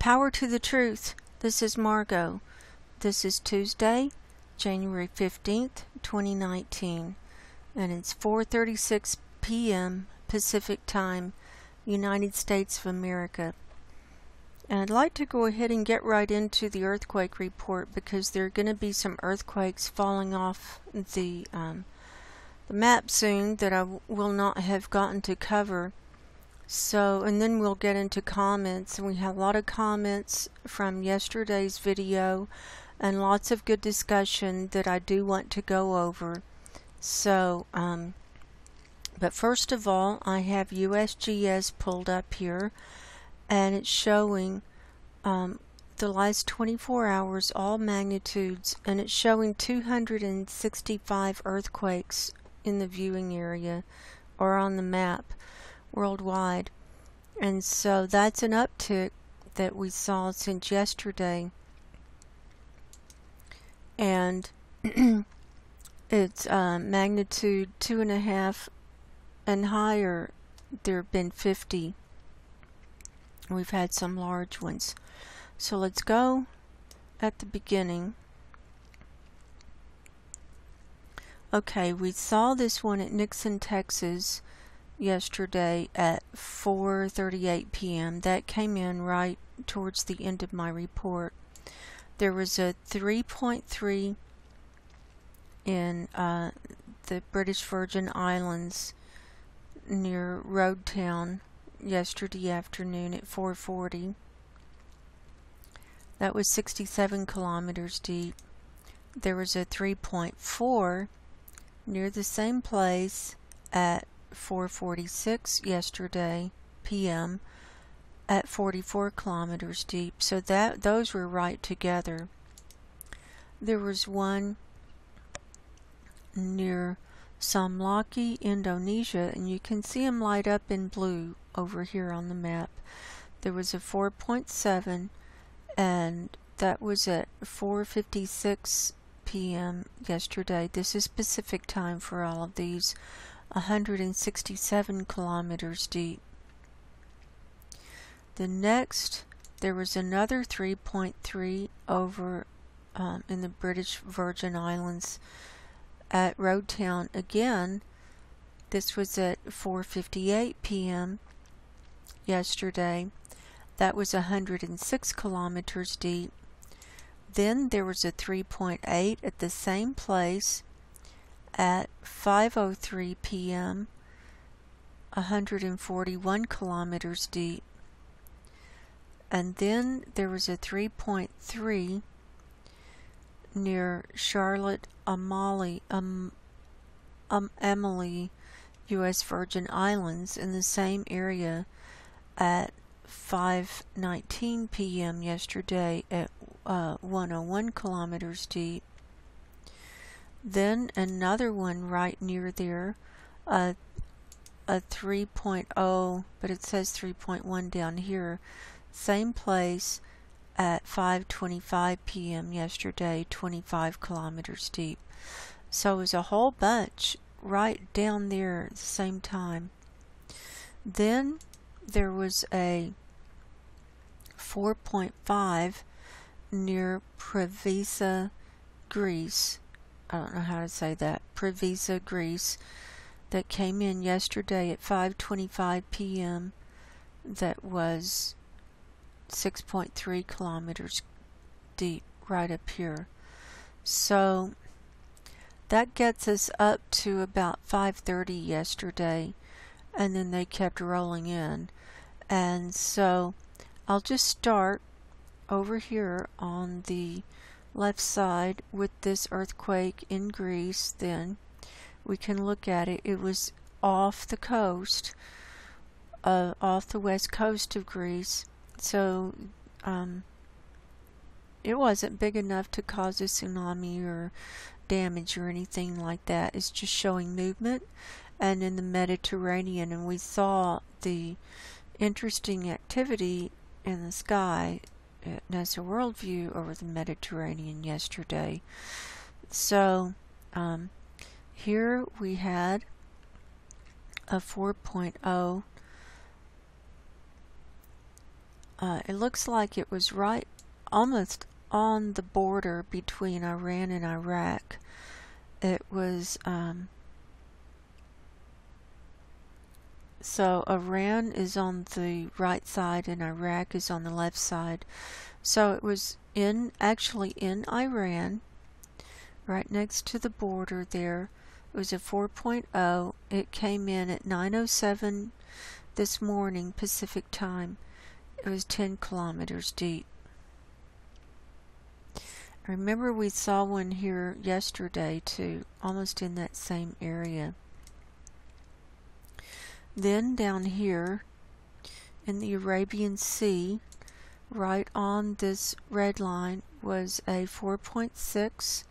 Power to the truth. This is Margo. This is Tuesday, January 15th, 2019, and it's 4:36 p.m. Pacific Time, United States of America. And I'd like to go ahead and get right into the earthquake report because there are going to be some earthquakes falling off the map soon that I will not have gotten to cover. So, and then we'll get into comments, and we have a lot of comments from yesterday's video and lots of good discussion that I do want to go over. So, but first of all, I have USGS pulled up here, and it's showing the last 24 hours, all magnitudes, and it's showing 265 earthquakes in the viewing area or on the map worldwide. And so that's an uptick that we saw since yesterday. And it's magnitude 2.5 and higher. There have been 50. We've had some large ones. So let's go at the beginning. Okay, we saw this one at Nixon, Texas yesterday at 4:38 p.m. That came in right towards the end of my report. There was a 3.3 in the British Virgin Islands near Roadtown yesterday afternoon at 4:40. That was 67 kilometers deep. There was a 3.4 near the same place at 4:46 yesterday p.m. at 44 kilometers deep. So those were right together. There was one near Samlaki, Indonesia, and you can see them light up in blue over here on the map. There was a 4.7, and that was at 4:56 p.m. yesterday. This is Pacific time for all of these. 167 kilometers deep. The next, there was another 3.3 over in the British Virgin Islands at Roadtown again. This was at 4:58 p.m. yesterday. That was 106 kilometers deep. Then there was a 3.8 at the same place at 5:03 p.m. 141 kilometers deep. And then there was a 3.3 near Charlotte Amalie, U.S. Virgin Islands, in the same area at 5:19 p.m. yesterday at 101 kilometers deep. Then another one right near there, a 3.0, but it says 3.1 down here. Same place at 5:25 p.m. yesterday, 25 kilometers deep. So it was a whole bunch right down there at the same time. Then there was a 4.5 near Previsa, Greece. I don't know how to say that. Previsa, Greece, that came in yesterday at 5:25 p.m. That was 6.3 kilometers deep right up here. So that gets us up to about 5:30 yesterday, and then they kept rolling in. And so I'll just start over here on the left side with this earthquake in Greece. Then we can look at it. It was off the coast, off the west coast of Greece. So it wasn't big enough to cause a tsunami or damage or anything like that. It's just showing movement. And in the Mediterranean, and we saw the interesting activity in the sky at NASA Worldview over the Mediterranean yesterday. So here we had a 4.0 it looks like it was right almost on the border between Iran and Iraq. It was so Iran is on the right side and Iraq is on the left side. So it was actually in Iran, right next to the border there. It was a 4.0. It came in at 9:07 this morning Pacific time. It was 10 kilometers deep. I remember we saw one here yesterday too, almost in that same area. Then down here in the Arabian Sea, right on this red line, was a 4.6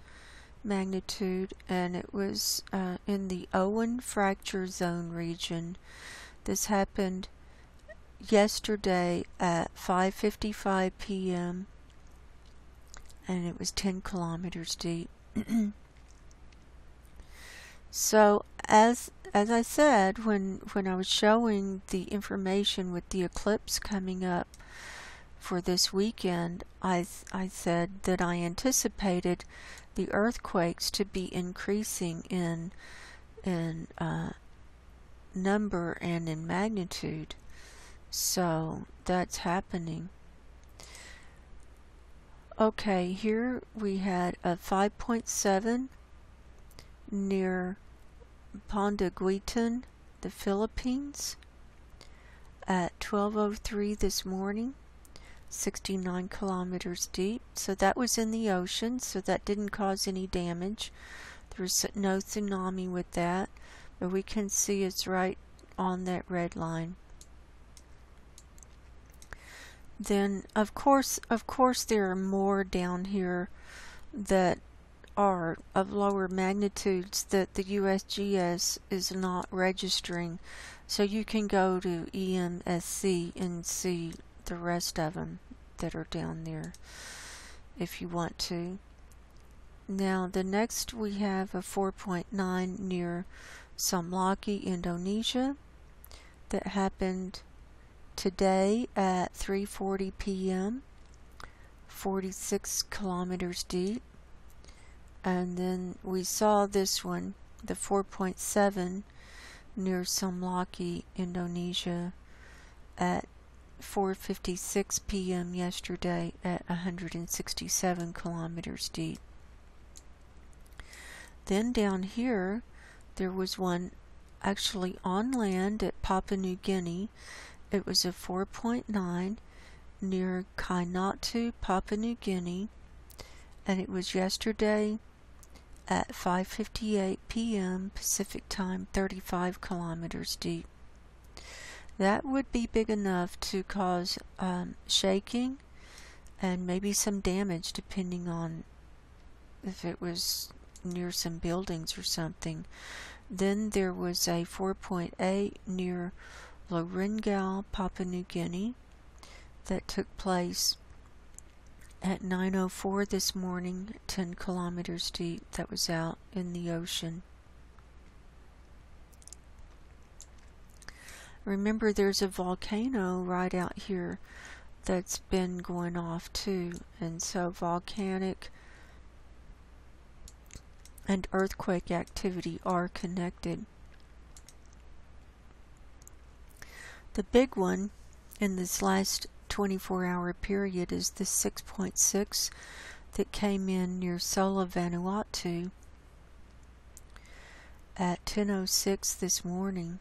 magnitude, and it was in the Owen fracture zone region. This happened yesterday at 5:55 p.m. and it was 10 kilometers deep. So as I said, when I was showing the information with the eclipse coming up for this weekend, I said that I anticipated the earthquakes to be increasing in number and in magnitude. So that's happening. Okay, here we had a 5.7 near Pandaguitan, the Philippines, at 12:03 this morning, 69 kilometers deep. So that was in the ocean, so that didn't cause any damage. There was no tsunami with that, but we can see it's right on that red line. Then of course there are more down here that are of lower magnitudes that the USGS is not registering, so you can go to EMSC and see the rest of them that are down there if you want to. Now the next we have a 4.9 near Samlaki, Indonesia, that happened today at 3:40 p.m., 46 kilometers deep. And then we saw this one, the 4.7 near Samlaki, Indonesia, at 4:56 p.m. yesterday at 167 kilometers deep. Then down here there was one actually on land at Papua New Guinea. It was a 4.9 near Kainatu, Papua New Guinea, and it was yesterday at 5:58 p.m. Pacific time, 35 kilometers deep. That would be big enough to cause shaking and maybe some damage, depending on if it was near some buildings or something. Then there was a 4.8 near Loringau, Papua New Guinea, that took place at 9:04 this morning, 10 kilometers deep. That was out in the ocean. Remember, there's a volcano right out here that's been going off too, and so volcanic and earthquake activity are connected. The big one in this last 24-hour period is the 6.6 that came in near Sola, Vanuatu at 10:06 this morning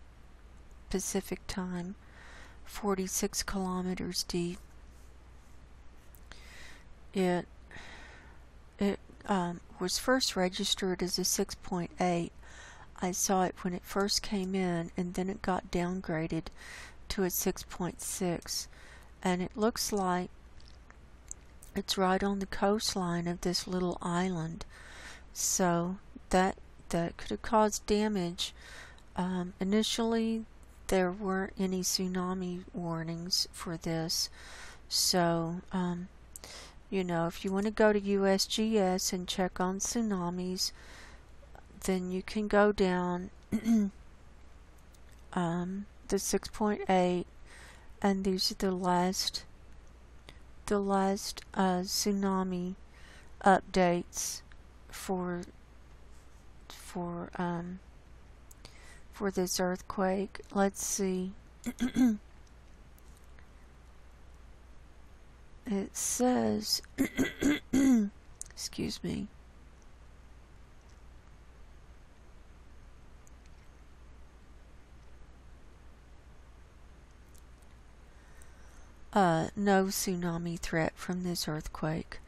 Pacific time, 46 kilometers deep. It was first registered as a 6.8. I saw it when it first came in, and then it got downgraded to a 6.6, and it looks like it's right on the coastline of this little island, so that could have caused damage. Initially there weren't any tsunami warnings for this, so you know, if you want to go to USGS and check on tsunamis, then you can go down the 6.8, and these are the last the last tsunami updates for for this earthquake. Let's see. It says excuse me. No tsunami threat from this earthquake.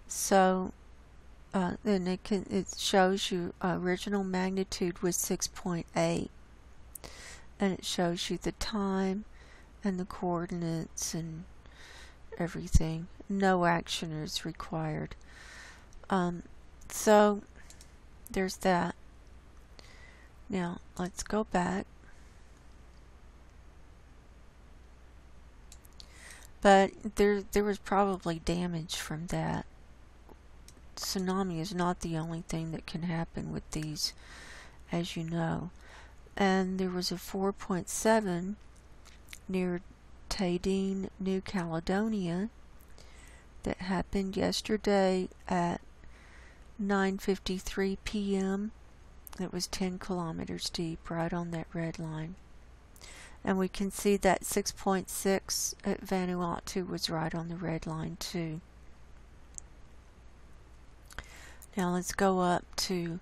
So then it shows you original magnitude was 6.8, and it shows you the time and the coordinates and everything. No action is required. So there's that. Now let's go back. But there was probably damage from that. Tsunami is not the only thing that can happen with these, as you know. And there was a 4.7 near Tadine, New Caledonia, that happened yesterday at 9:53 p.m. It was 10 kilometers deep, right on that red line. And we can see that 6.6 at Vanuatu was right on the red line too. Now let's go up to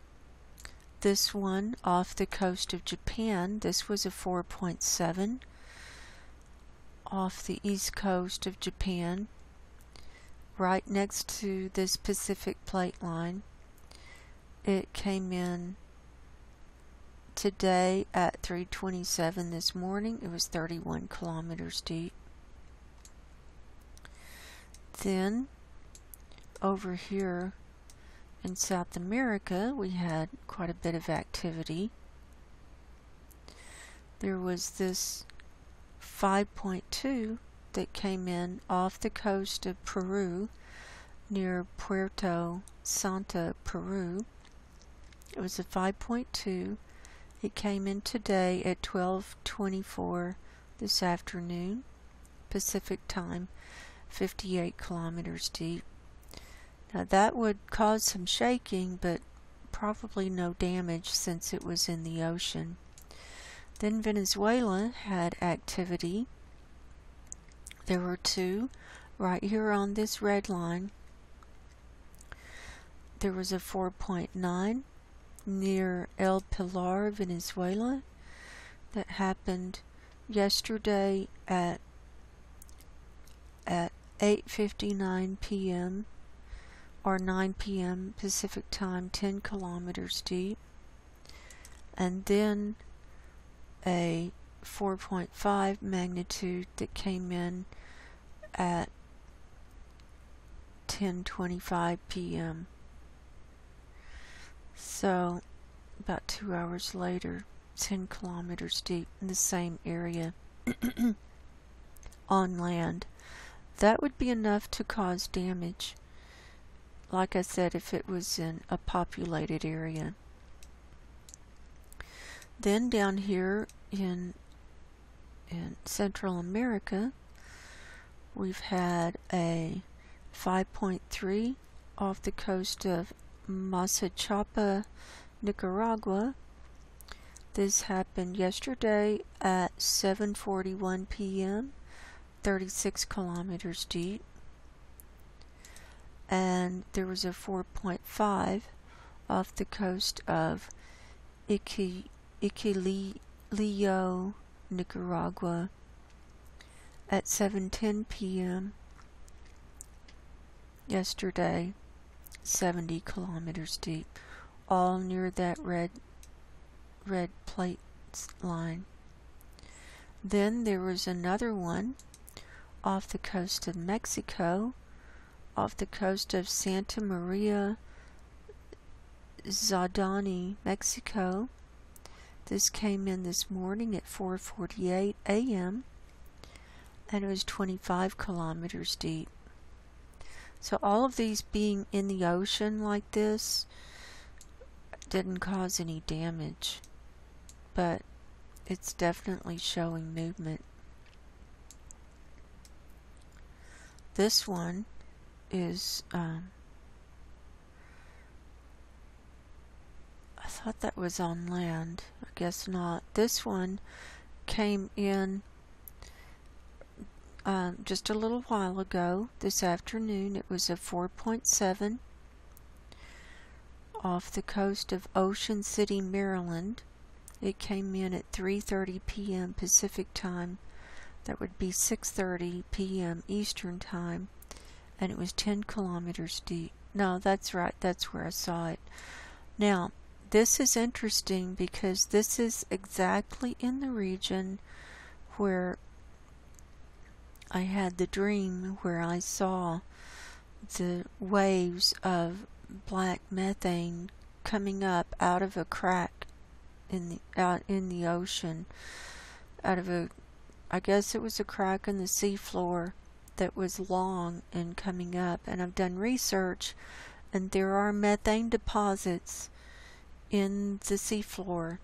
this one off the coast of Japan. This was a 4.7 off the east coast of Japan, right next to this Pacific plate line. It came in today at 3:27 this morning. It was 31 kilometers deep. Then over here in South America, we had quite a bit of activity. There was this 5.2 that came in off the coast of Peru near Puerto Santa, Peru. It was a 5.2. It came in today at 12:24 this afternoon, Pacific time, 58 kilometers deep. Now that would cause some shaking, but probably no damage since it was in the ocean. Then Venezuela had activity. There were two right here on this red line. There was a 4.9 near El Pilar, Venezuela, that happened yesterday at 8:59 p.m. or 9 p.m. Pacific time, 10 kilometers deep. And then a 4.5 magnitude that came in at 10:25 p.m. So about 2 hours later, 10 kilometers deep in the same area on land. That would be enough to cause damage, like I said, if it was in a populated area. Then down here in Central America, we've had a 5.3 off the coast of Mazachapa, Nicaragua. This happened yesterday at 7:41 p.m., 36 kilometers deep. And there was a 4.5 off the coast of Iquilillo, Nicaragua at 7:10 p.m. yesterday, 70 kilometers deep, all near that red plate line. Then there was another one off the coast of Mexico, off the coast of Santa Maria Zadani, Mexico. This came in this morning at 4:48 a.m. and it was 25 kilometers deep. So all of these being in the ocean like this didn't cause any damage, but it's definitely showing movement. this one is, I thought that was on land. I guess not. This one came in just a little while ago, this afternoon. It was a 4.7 off the coast of Ocean City, Maryland. It came in at 3:30 p.m. Pacific time. That would be 6:30 p.m. Eastern time, and it was 10 kilometers deep. No, that's right. That's where I saw it. Now, this is interesting because this is exactly in the region where I had the dream where I saw the waves of black methane coming up out of a crack in the ocean, out of a, I guess it was a crack in the seafloor that was long and coming up. And I've done research, and there are methane deposits in the seafloor.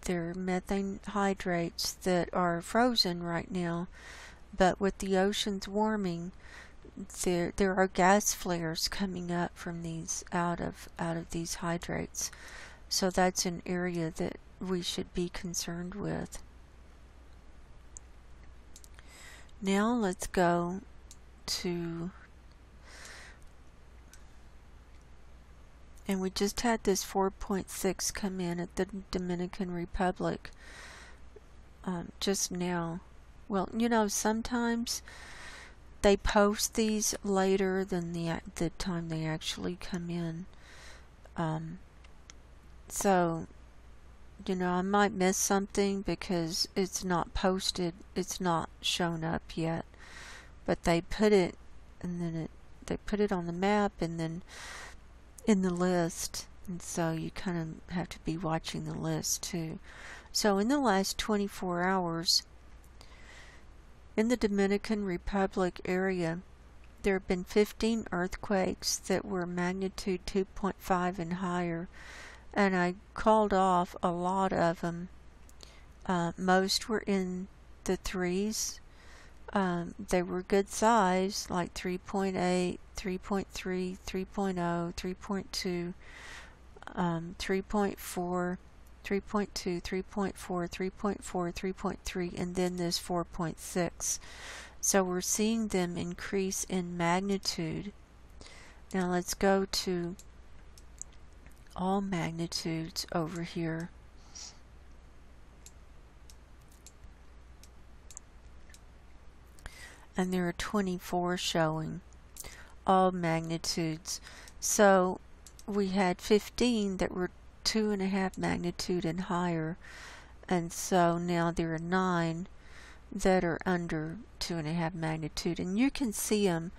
There are methane hydrates that are frozen right now, but with the oceans warming, there are gas flares coming up from these out of these hydrates. So that's an area that we should be concerned with. Now let's go to, and we just had this 4.6 come in at the Dominican Republic just now. Well, you know, sometimes they post these later than the time they actually come in. So, you know, I might miss something because it's not posted, it's not shown up yet. But they put it, and then they put it on the map, and then in the list, and so you kind of have to be watching the list too. So in the last 24 hours, in the Dominican Republic area, there have been 15 earthquakes that were magnitude 2.5 and higher, and I called off a lot of them. Most were in the threes. They were good size, like 3.8, 3.3, 3.0, 3.2, 3.4, 3.2, 3.4, 3.4, 3.3, and then this 4.6. So we're seeing them increase in magnitude. Now let's go to all magnitudes over here. And there are 24 showing all magnitudes. So we had 15 that were 2.5 magnitude and higher, and so now there are 9 that are under 2.5 magnitude, and you can see them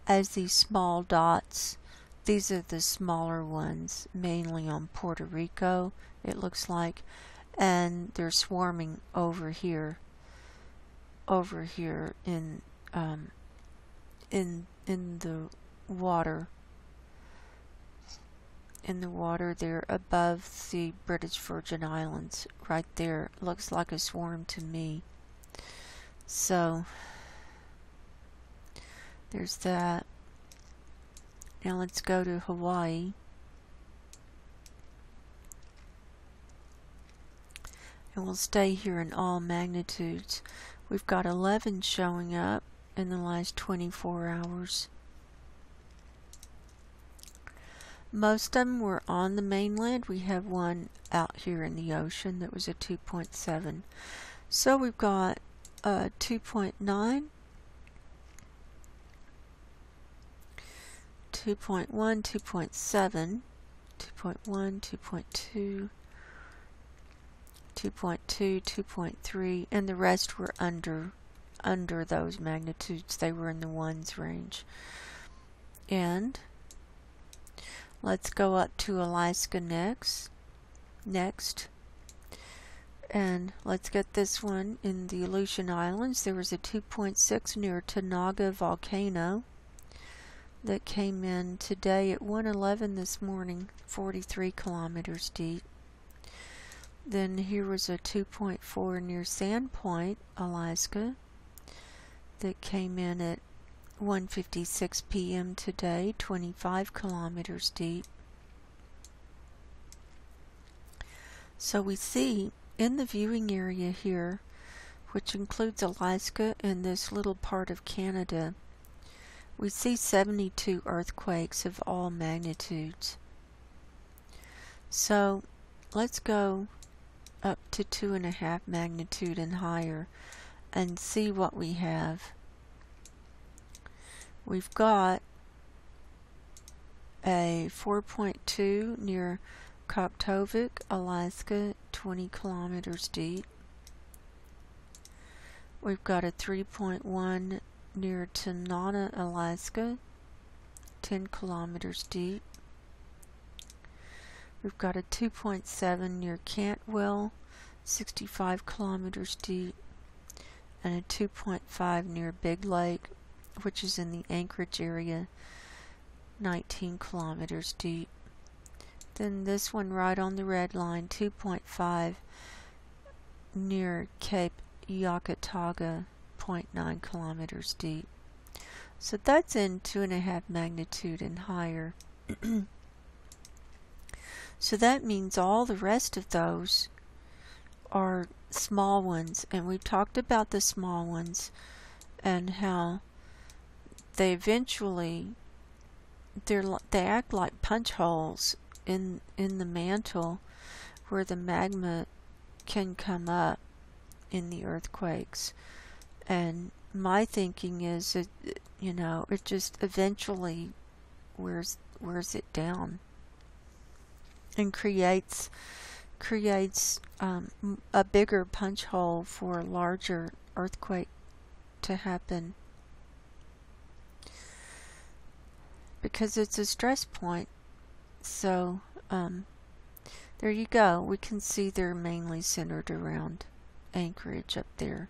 as these small dots. These are the smaller ones, mainly on Puerto Rico, it looks like, and they're swarming over here in the water. In the water there above the British Virgin Islands, right there. Looks like a swarm to me. So there's that. Now let's go to Hawaii. And we'll stay here in all magnitudes. We've got 11 showing up in the last 24 hours. Most of them were on the mainland. We have one out here in the ocean that was a 2.7. So we've got 2.9, 2.1, 2.7, 2.1, 2.2, 2.2, 2.3, and the rest were under those magnitudes. They were in the ones range. And let's go up to Alaska next. And let's get this one in the Aleutian Islands. There was a 2.6 near Tanaga volcano that came in today at 1:11 this morning, 43 kilometers deep. Then here was a 2.4 near Sandpoint, Alaska, that came in at 1:56 p.m. today, 25 kilometers deep. So we see in the viewing area here, which includes Alaska and this little part of Canada, we see 72 earthquakes of all magnitudes. So let's go up to 2.5 magnitude and higher and see what we have. We've got a 4.2 near Koptovik, Alaska, 20 kilometers deep. We've got a 3.1 near Tanana, Alaska, 10 kilometers deep. We've got a 2.7 near Cantwell, 65 kilometers deep, and a 2.5 near Big Lake, which is in the Anchorage area, 19 kilometers deep. Then this one right on the red line, 2.5 near Cape Yakataga, 0.9 kilometers deep. So that's in 2.5 magnitude and higher. So that means all the rest of those are small ones, and we've talked about the small ones and how they eventually they act like punch holes in the mantle where the magma can come up in the earthquakes. And my thinking is that, you know, it just eventually wears it down and creates a bigger punch hole for a larger earthquake to happen, because it's a stress point. So there you go. We can see they're mainly centered around Anchorage up there.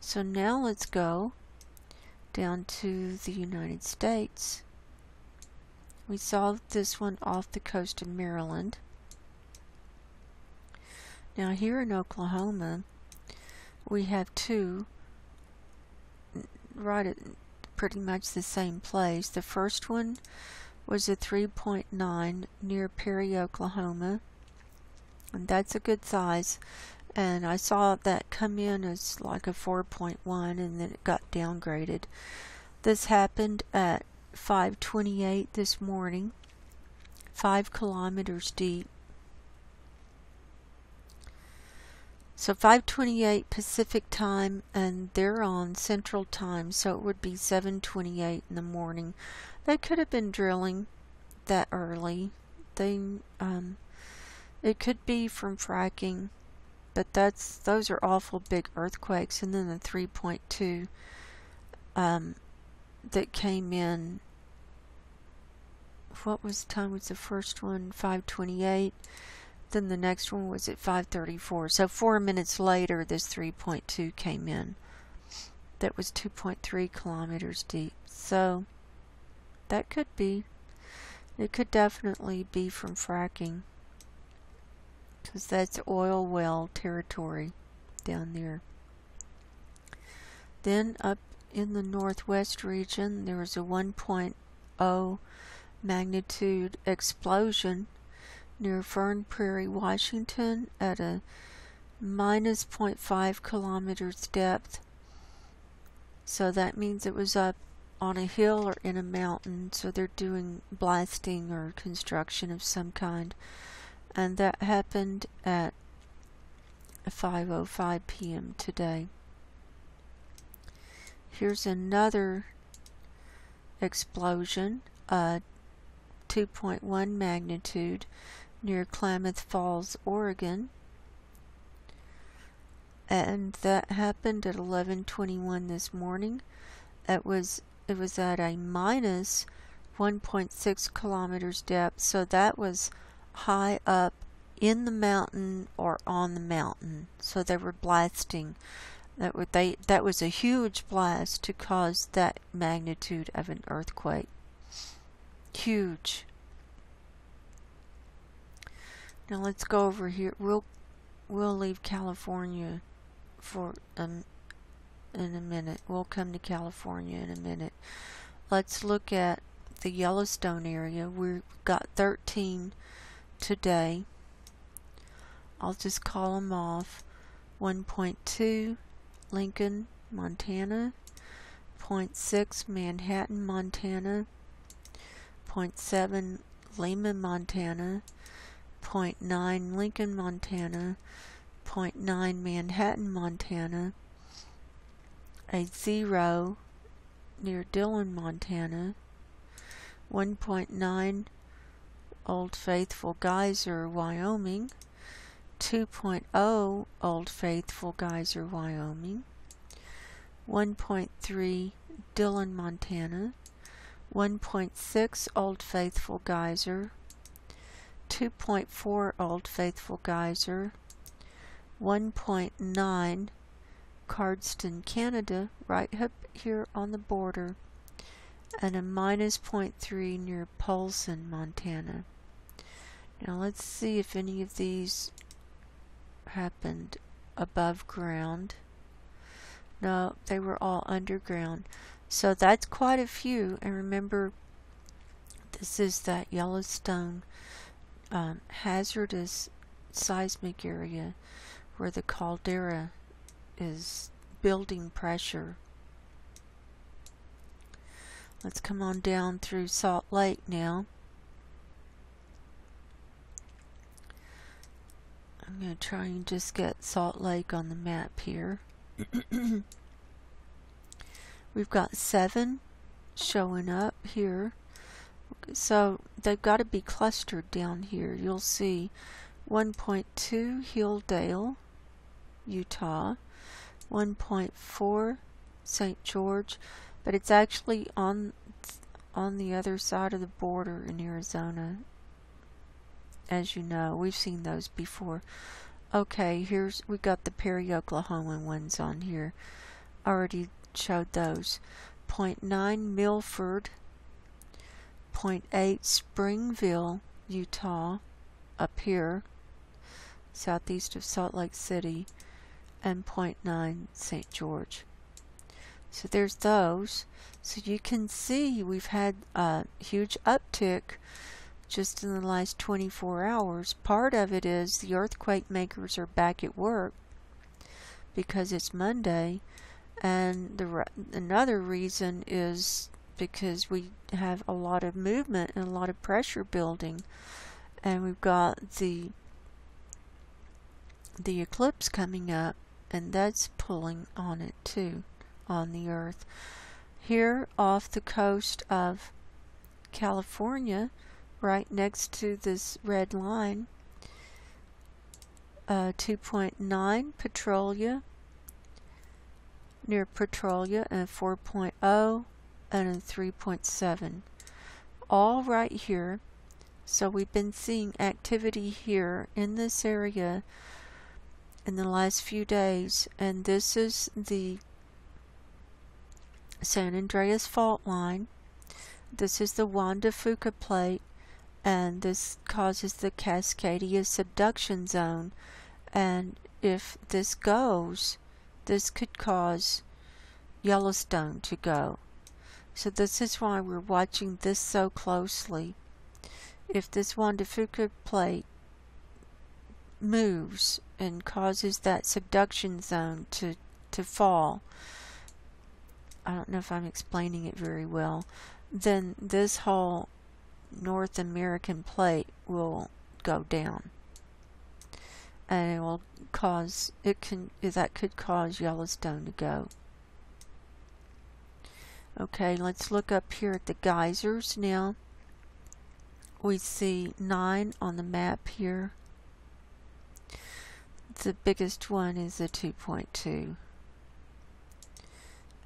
So now let's go down to the United States. We saw this one off the coast of Maryland. Now here in Oklahoma, we have two right at pretty much the same place. The first one was a 3.9 near Perry, Oklahoma, and that's a good size. And I saw that come in as like a 4.1, and then it got downgraded. This happened at 5:28 this morning, 5 kilometers deep. So 5:28 Pacific time, and they're on Central time, so it would be 7:28 in the morning. They could have been drilling that early. It could be from fracking, but those are awful big earthquakes. And then the 3.2 that came in. What was the time? Was the first one 5:28? Then the next one was at 5:34. So 4 minutes later, this 3.2 came in. That was 2.3 kilometers deep. So that could be. It could definitely be from fracking, because that's oil well territory down there. Then up in the northwest region, there was a 1.0 magnitude explosion near Fern Prairie, Washington, at a minus 0.5 kilometers depth. So that means it was up on a hill or in a mountain, so they're doing blasting or construction of some kind. And that happened at 5:05 p.m. today. Here's another explosion, 2.1 magnitude near Klamath Falls, Oregon. And that happened at 11:21 this morning. It was at a minus 1.6 kilometers depth, so that was high up in the mountain or on the mountain. So they were blasting. That was a huge blast to cause that magnitude of an earthquake. Huge. Now let's go over here. We'll leave California for in a minute. We'll come to California in a minute. let's look at the Yellowstone area. We've got 13 today. I'll just call them off. 1.2 Lincoln, Montana. 0.6 Manhattan, Montana. 0.7 Lehman, Montana. 0.9 Lincoln, Montana. 0.9 Manhattan, Montana. A 0 near Dillon, Montana. 1.9 Old Faithful Geyser, Wyoming. 2.0 Old Faithful Geyser, Wyoming. 1.3 Dillon, Montana. 1.6 Old Faithful Geyser. 2.4 Old Faithful Geyser. 1.9 Cardston, Canada, right up here on the border, and a -0.3 near Polson, Montana. Now let's see if any of these happened above ground. No, they were all underground. So that's quite a few. And remember, this is that Yellowstone hazardous seismic area where the caldera is building pressure. Let's come on down through Salt Lake now. I'm going to try and just get Salt Lake on the map here. We've got 7 showing up here. So they've got to be clustered down here. You'll see 1.2 Hilldale, Utah. 1.4 St. George, but it's actually on the other side of the border in Arizona. As you know, we've seen those before. Okay, we got the Perry, Oklahoma ones on here. Already showed those. 0.9 Milford, 0.8 Springville, Utah, up here, southeast of Salt Lake City, and 0.9 St. George. So there's those. So you can see we've had a huge uptick just in the last 24 hours. Part of it is the earthquake makers are back at work because it's Monday, and another reason is because we have a lot of movement and a lot of pressure building, and we've got the eclipse coming up, and that's pulling on it too, on the earth. Here off the coast of California, right next to this red line, 2.9 Petrolia, near Petrolia, and a 4.0 and a 3.7, all right here. So we've been seeing activity here in this area in the last few days, and this is the San Andreas fault line. This is the Juan de Fuca plate, and this causes the Cascadia subduction zone, and if this goes, this could cause Yellowstone to go. So this is why we're watching this so closely. If this Juan de Fuca plate moves and causes that subduction zone to fall, I don't know if I'm explaining it very well, then this whole North American plate will go down, and it will cause, that could cause Yellowstone to go. Okay, let's look up here at the geysers now. We see 9 on the map here. The biggest one is a 2.2.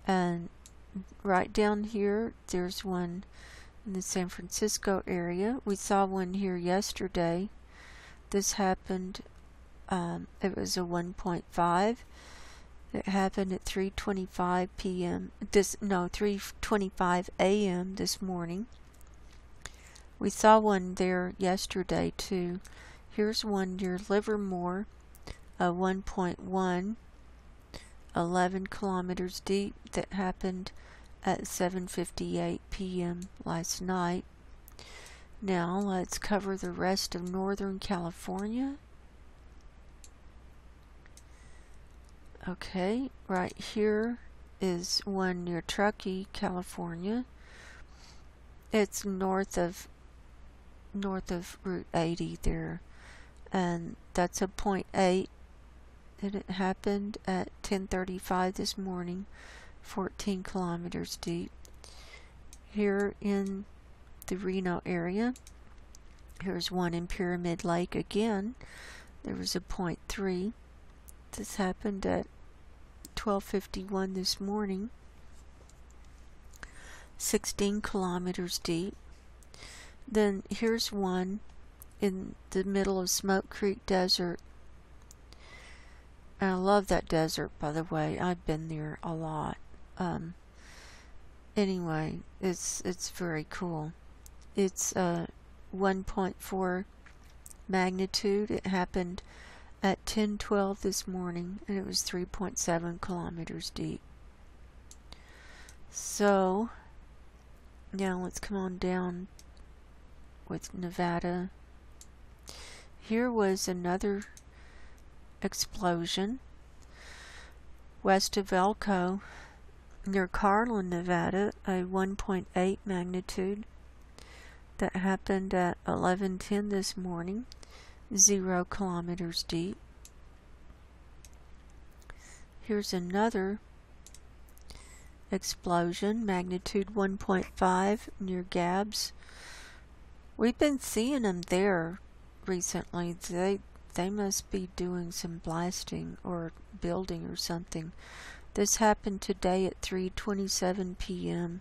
And right down here, there's one in the San Francisco area. We saw one here yesterday. This happened, it was a 1.5. It happened at 3:25 p.m. 3:25 a.m. this morning. We saw one there yesterday too. Here's one near Livermore, a 1.1, 11 kilometers deep, that happened at 7:58 p.m. last night. Now let's cover the rest of Northern California. Okay, right here is one near Truckee, California. It's north of Route 80 there, and that's a 0.8, and it happened at 10:35 this morning, 14 kilometers deep. Here in the Reno area, here's one in Pyramid Lake again. There was a 0.3. This happened at 12:51 this morning, 16 kilometers deep. Then here's one in the middle of Smoke Creek Desert. And I love that desert, by the way. I've been there a lot. Anyway, it's very cool. It's 1.4 magnitude. It happened at 10:12 this morning, and it was 3.7 kilometers deep. So now let's come on down with Nevada. Here was another explosion west of Elko near Carlin, Nevada, a 1.8 magnitude that happened at 11:10 this morning, 0 kilometers deep. Here's another explosion, magnitude 1.5 near Gabbs. We've been seeing them there recently. They must be doing some blasting or building or something. This happened today at 3:27 p.m.,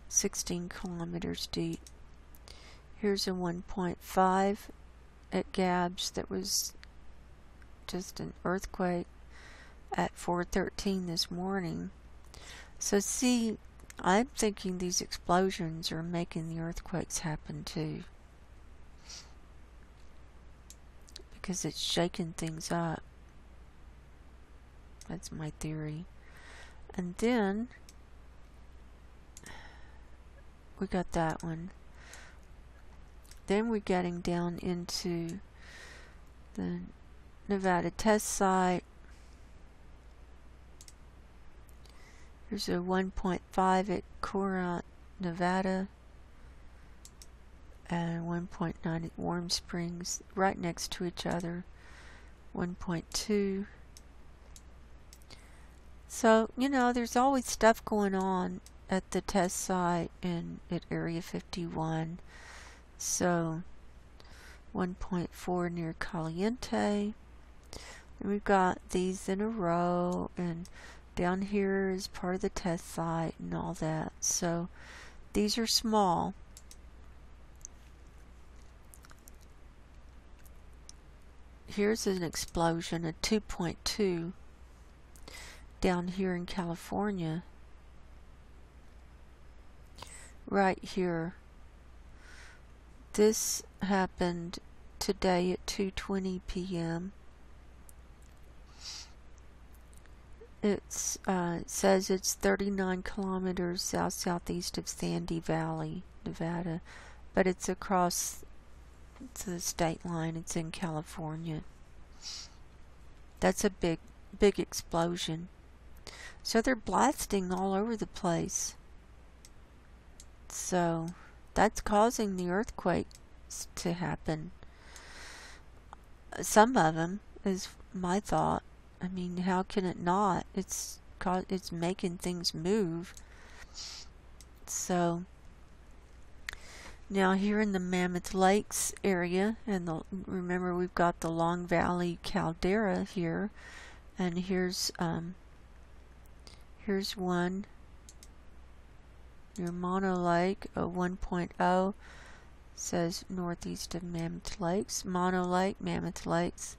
16 kilometers deep. Here's a 1.5 at Gabbs that was just an earthquake at 4:13 this morning. So see, I'm thinking these explosions are making the earthquakes happen too, because it's shaking things up. That's my theory. And then we got that one. Then we're getting down into the Nevada test site. There's a 1.5 at Courant, Nevada, and 1.9 at Warm Springs, right next to each other. 1.2. So, you know, there's always stuff going on at the test site and at Area 51. So, 1.4 near Caliente. And we've got these in a row, and down here is part of the test site and all that. So, these are small. Here's an explosion, a 2.2. down here in California, right here. This happened today at 2:20 p.m. It says it's 39 kilometers south-southeast of Sandy Valley, Nevada, but it's across the state line. It's in California. That's a big explosion. So they're blasting all over the place. So that's causing the earthquakes to happen. Some of them is my thought. I mean, how can it not? It's making things move. So now here in the Mammoth Lakes area, and remember we've got the Long Valley caldera here, and here's one near Mono Lake, a 1.0, says northeast of Mammoth Lakes. Mono Lake, Mammoth Lakes.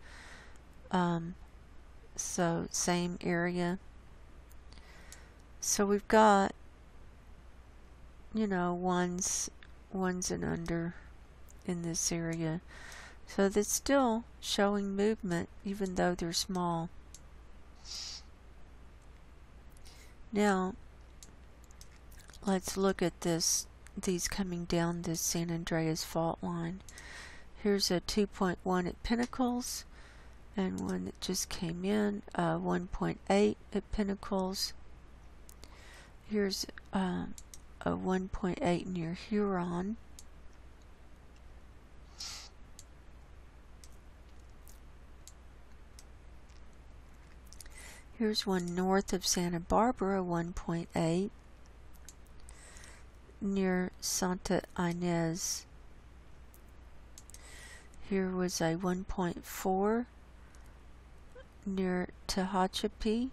So same area. So we've got, you know, ones and under in this area. So that's still showing movement even though they're small. Now, let's look at these coming down this San Andreas fault line. Here's a 2.1 at Pinnacles, and one that just came in, 1.8 at Pinnacles. Here's a 1.8 near Huron. Here's one north of Santa Barbara, 1.8 near Santa Ynez. Here was a 1.4 near Tehachapi.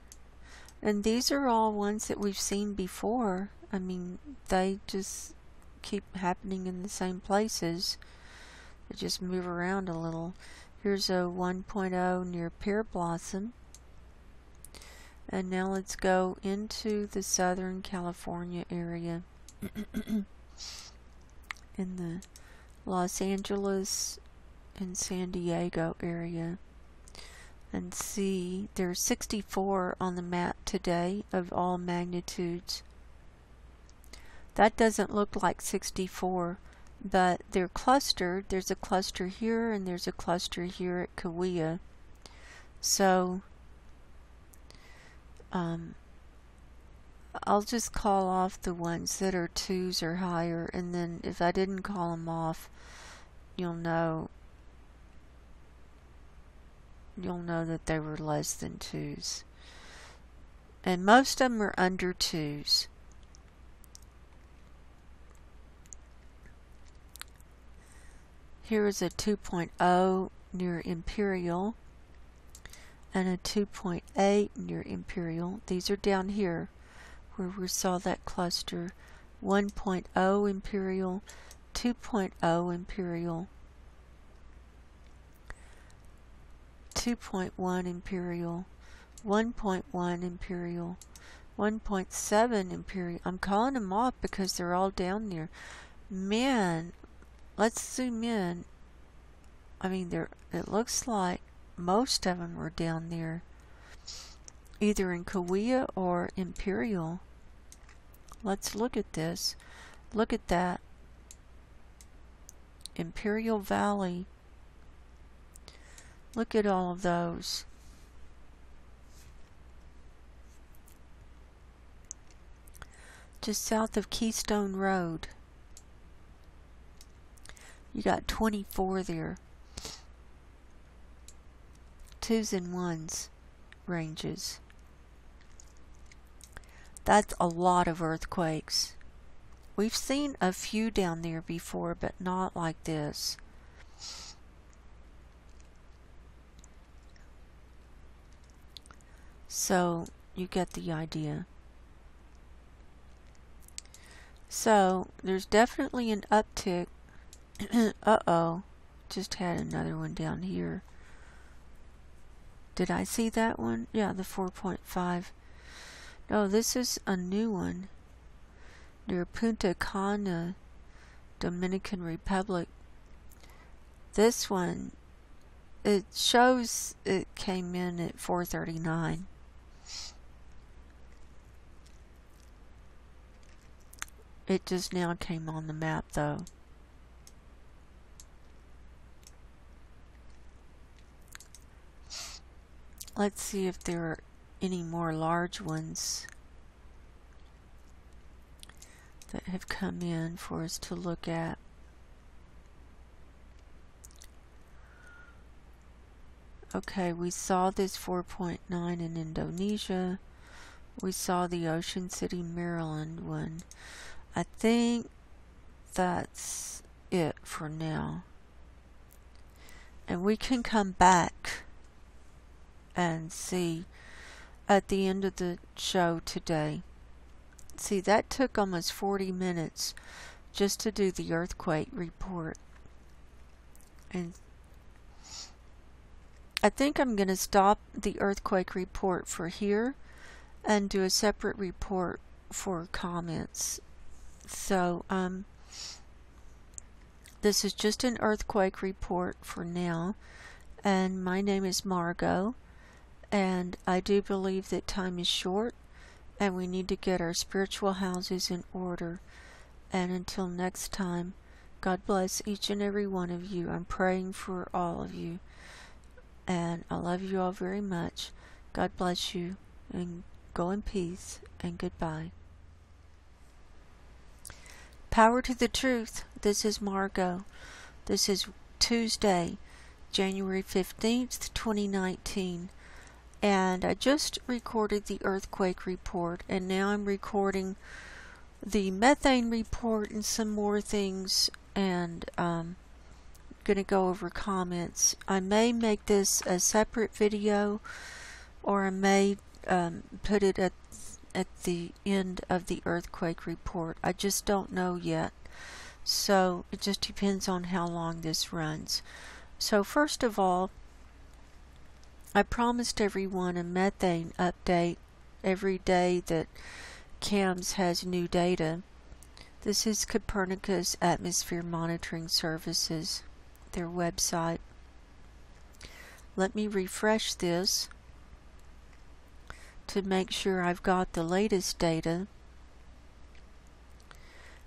And these are all ones that we've seen before. I mean, they just keep happening in the same places. They just move around a little. Here's a 1.0 near Pear Blossom. And now let's go into the Southern California area. In the Los Angeles and San Diego area. And see, there's 64 on the map today of all magnitudes. That doesn't look like 64, but they're clustered. There's a cluster here and there's a cluster here at Kauai. So I'll just call off the ones that are 2s or higher, and then if I didn't call them off, you'll know that they were less than 2s. And most of them are under 2s. Here is a 2.0 near Imperial and a 2.8 near Imperial. These are down here where we saw that cluster. 1.0 Imperial, 2.0 Imperial, 2.1 Imperial, 1.1 Imperial, 1.7 Imperial. I'm calling them off because they're all down there. Man, let's zoom in. I mean, it looks like most of them are down there, either in Kauai or Imperial. Let's look at this. Look at that. Imperial Valley. Look at all of those. Just south of Keystone Road. You got 24 there. 2s and 1s ranges. That's a lot of earthquakes. We've seen a few down there before, but not like this. So you get the idea. So there's definitely an uptick. Uh-oh, just had another one down here. Did I see that one? Yeah, the 4.5. No, this is a new one near Punta Cana, Dominican Republic. This one, it shows it came in at 4:39. It just now came on the map though. Let's see if there are any more large ones that have come in for us to look at. Okay, we saw this 4.9 in Indonesia. We saw the Ocean City, Maryland one. I think that's it for now. And we can come back and see at the end of the show today. See, that took almost 40 minutes just to do the earthquake report. And I think I'm going to stop the earthquake report for here and do a separate report for comments. So, this is just an earthquake report for now. And my name is Margo. And I do believe that time is short, and we need to get our spiritual houses in order. And until next time, God bless each and every one of you. I'm praying for all of you, and I love you all very much. God bless you, and go in peace, and goodbye. Power to the truth. This is Margo. This is Tuesday, January 15th, 2019. And I just recorded the earthquake report, and now I'm recording the methane report and some more things, and going to go over comments. I may make this a separate video, or I may put it at the end of the earthquake report. I just don't know yet. So it just depends on how long this runs. So first of all, I promised everyone a methane update every day that CAMS has new data. This is Copernicus Atmosphere Monitoring Services, their website. Let me refresh this to make sure I've got the latest data.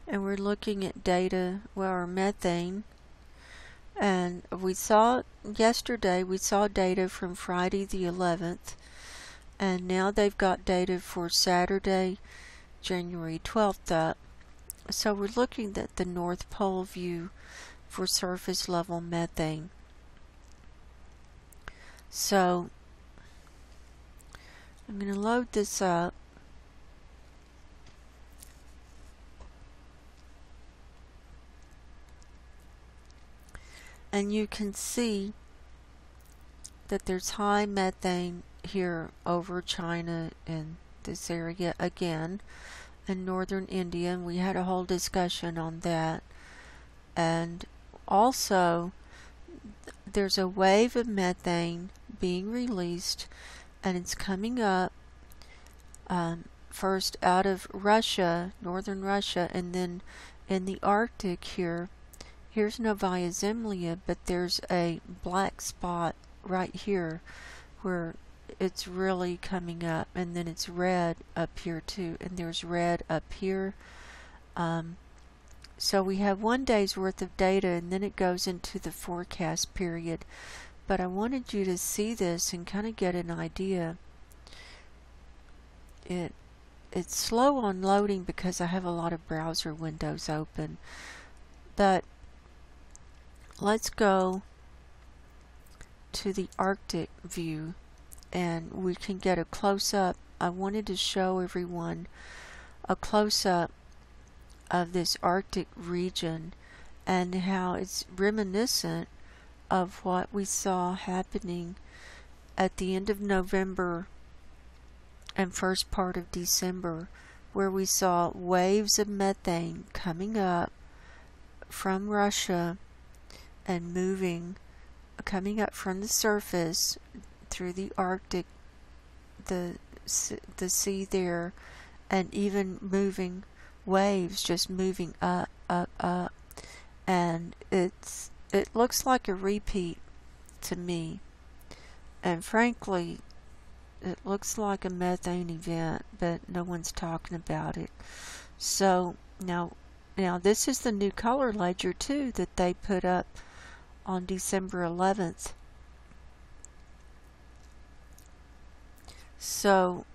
And we're looking at data, well, our methane. And we saw yesterday, we saw data from Friday the 11th, and now they've got data for Saturday, January 12th up. So we're looking at the North Pole view for surface level methane. So I'm going to load this up. And you can see that there's high methane here over China and this area again, and northern India, and we had a whole discussion on that. And also there's a wave of methane being released, and it's coming up first out of Russia, northern Russia, and then in the Arctic here. Here's Novaya Zemlya, but there's a black spot right here where it's really coming up, and then it's red up here too, and there's red up here. So we have 1 day's worth of data, and then it goes into the forecast period. But I wanted you to see this and kind of get an idea. It's slow on loading because I have a lot of browser windows open, but let's go to the Arctic view and we can get a close-up. I wanted to show everyone a close-up of this Arctic region and how it's reminiscent of what we saw happening at the end of November and first part of December, where we saw waves of methane coming up from Russia and coming up from the surface through the Arctic, the sea there, and even moving waves, just moving up, and it looks like a repeat to me, and frankly it looks like a methane event, but no one's talking about it. So now this is the new color ledger too that they put up on December 11th. So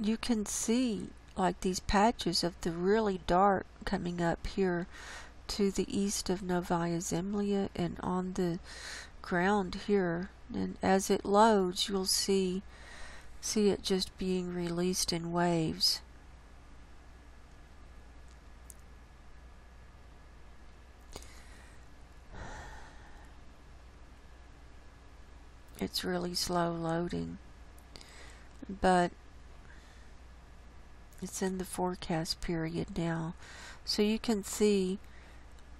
you can see like these patches of the really dark coming up here to the east of Novaya Zemlya and on the ground here, and as it loads you'll see it just being released in waves. It's really slow loading, but it's in the forecast period now, so you can see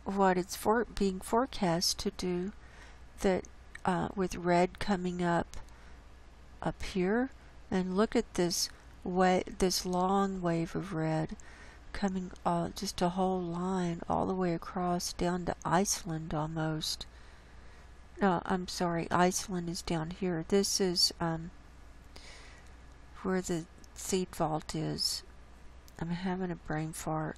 what it's being forecast to do. That with red coming up here, and look at this long wave of red coming just a whole line all the way across down to Iceland almost. No, I'm sorry, Iceland is down here. This is where the seed vault is. I'm having a brain fart.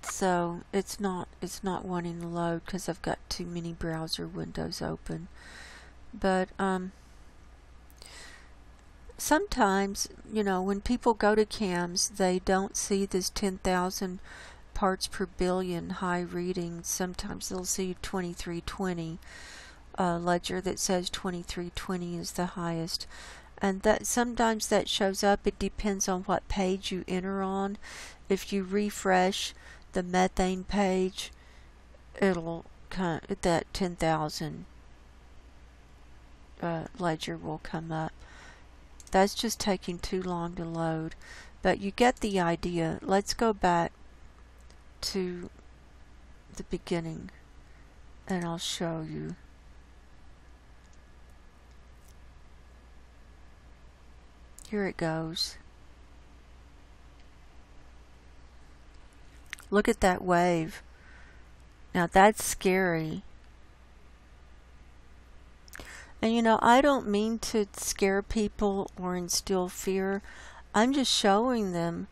So it's not wanting to load because I've got too many browser windows open. But sometimes, you know, when people go to CAMS, they don't see this 10,000 parts per billion high reading. Sometimes they'll see 2320, a ledger that says 2320 is the highest. And that sometimes that shows up. It depends on what page you enter on. If you refresh the methane page, it'll that 10,000 ledger will come up. That's just taking too long to load, but you get the idea. Let's go back to the beginning and I'll show you. Here it goes. Look at that wave. Now that's scary. And you know, I don't mean to scare people or instill fear. I'm just showing them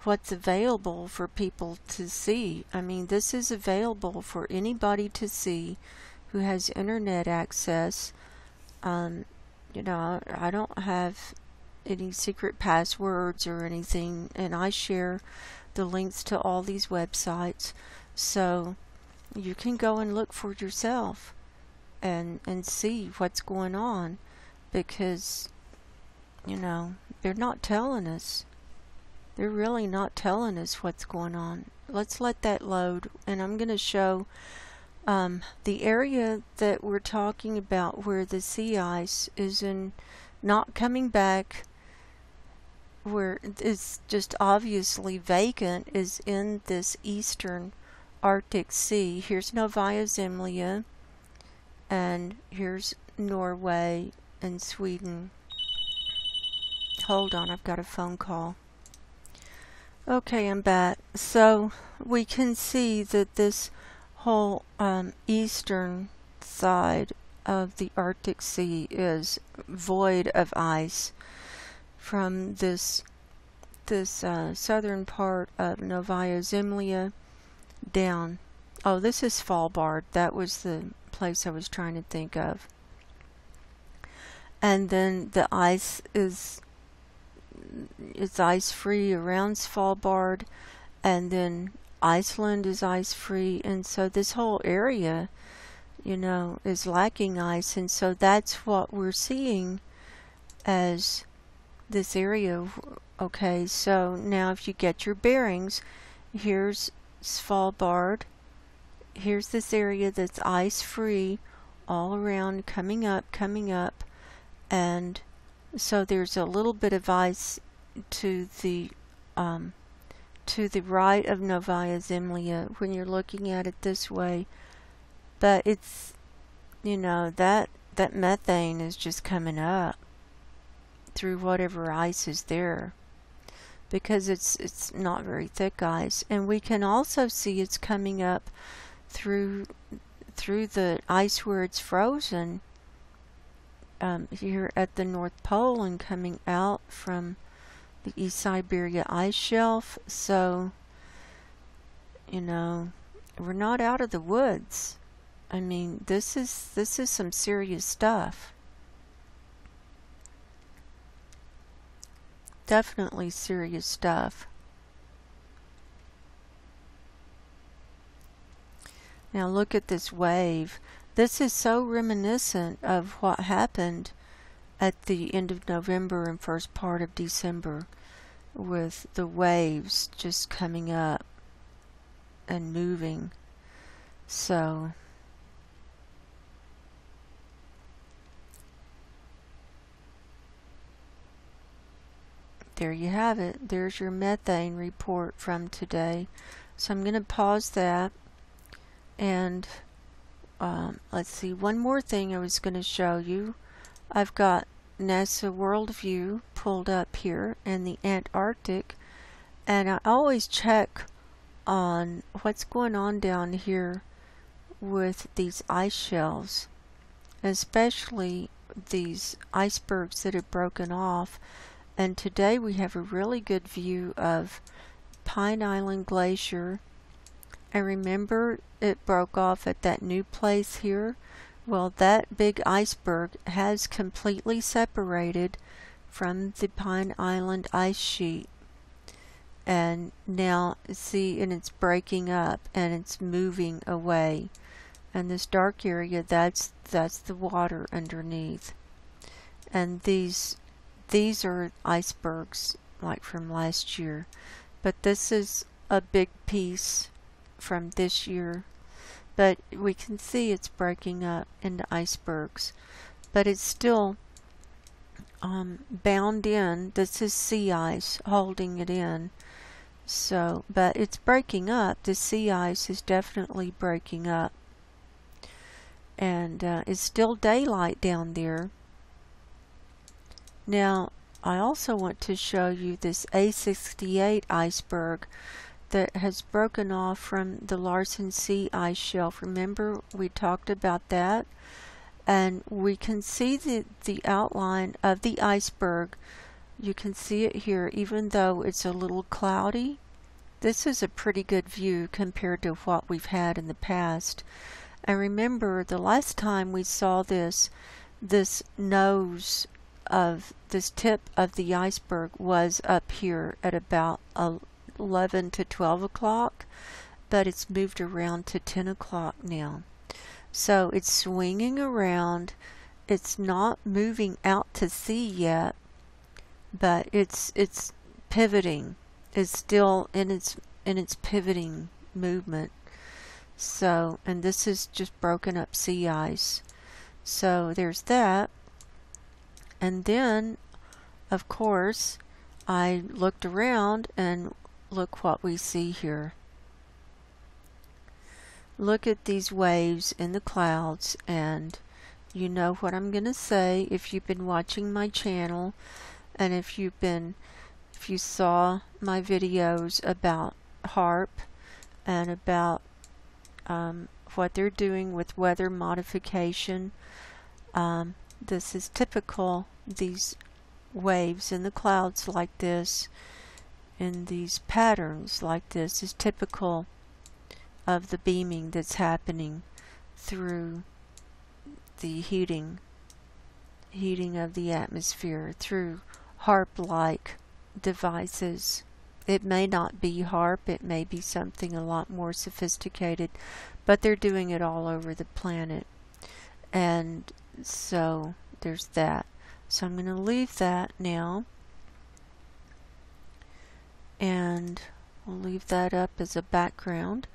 what's available for people to see. I mean, this is available for anybody to see who has internet access. You know, I don't have any secret passwords or anything, and I share the links to all these websites, so you can go and look for yourself and see what's going on, because, you know, they're not telling us. They're really not telling us what's going on. Let's let that load, and I'm going to show the area that we're talking about where the sea ice is not coming back, where it's just obviously vacant, is in this eastern Arctic Sea. Here's Novaya Zemlya, and here's Norway and Sweden. Hold on, I've got a phone call. Okay, I'm back. So we can see that this whole eastern side of the Arctic Sea is void of ice. From this southern part of Novaya Zemlya down. Oh, this is Svalbard. That was the place I was trying to think of. And then the ice it's ice free around Svalbard, and then Iceland is ice free, and so this whole area, you know, is lacking ice, and so that's what we're seeing as this area. Okay, so now if you get your bearings, here's Svalbard, here's this area that's ice free all around, coming up, and so there's a little bit of ice to the right of Novaya Zemlya when you're looking at it this way, but it's, you know, that methane is just coming up through whatever ice is there, because it's not very thick ice. And we can also see it's coming up through the ice where it's frozen, here at the North Pole, and coming out from the East Siberia ice shelf. So, you know, we're not out of the woods. I mean, this is some serious stuff. Definitely serious stuff. Now look at this wave. This is so reminiscent of what happened at the end of November and first part of December, with the waves just coming up and moving. So there you have it. There's your methane report from today. So I'm going to pause that, and let's see, one more thing I was going to show you. I've got NASA Worldview pulled up here in the Antarctic, and I always check on what's going on down here with these ice shelves, especially these icebergs that have broken off. And today we have a really good view of Pine Island Glacier. And remember, it broke off at that new place here. Well, that big iceberg has completely separated from the Pine Island ice sheet. And now, see, and it's breaking up and it's moving away. And this dark area, that's the water underneath. And these are icebergs like from last year. But this is a big piece from this year. But we can see it's breaking up into icebergs. But it's still bound in. This is sea ice holding it in. So, but it's breaking up. The sea ice is definitely breaking up. And it's still daylight down there. Now, I also want to show you this A68 iceberg that has broken off from the Larsen C ice shelf. Remember, we talked about that? And we can see the outline of the iceberg. You can see it here, even though it's a little cloudy. This is a pretty good view compared to what we've had in the past. And remember, the last time we saw this nose of this tip of the iceberg was up here at about 11 to 12 o'clock, but it's moved around to 10 o'clock now. So it's swinging around. It's not moving out to sea yet, but it's pivoting. It's still in its pivoting movement. So, and this is just broken up sea ice. So there's that. And then, of course, I looked around and look what we see here. Look at these waves in the clouds, and you know what I'm going to say if you've been watching my channel, and if you saw my videos about HAARP and about what they're doing with weather modification. This is typical. These waves in the clouds like this, in these patterns like this, is typical of the beaming that's happening through the heating of the atmosphere through HAARP-like devices. It may not be HAARP, it may be something a lot more sophisticated, but they're doing it all over the planet. And so there's that. So I'm going to leave that now, and we'll leave that up as a background.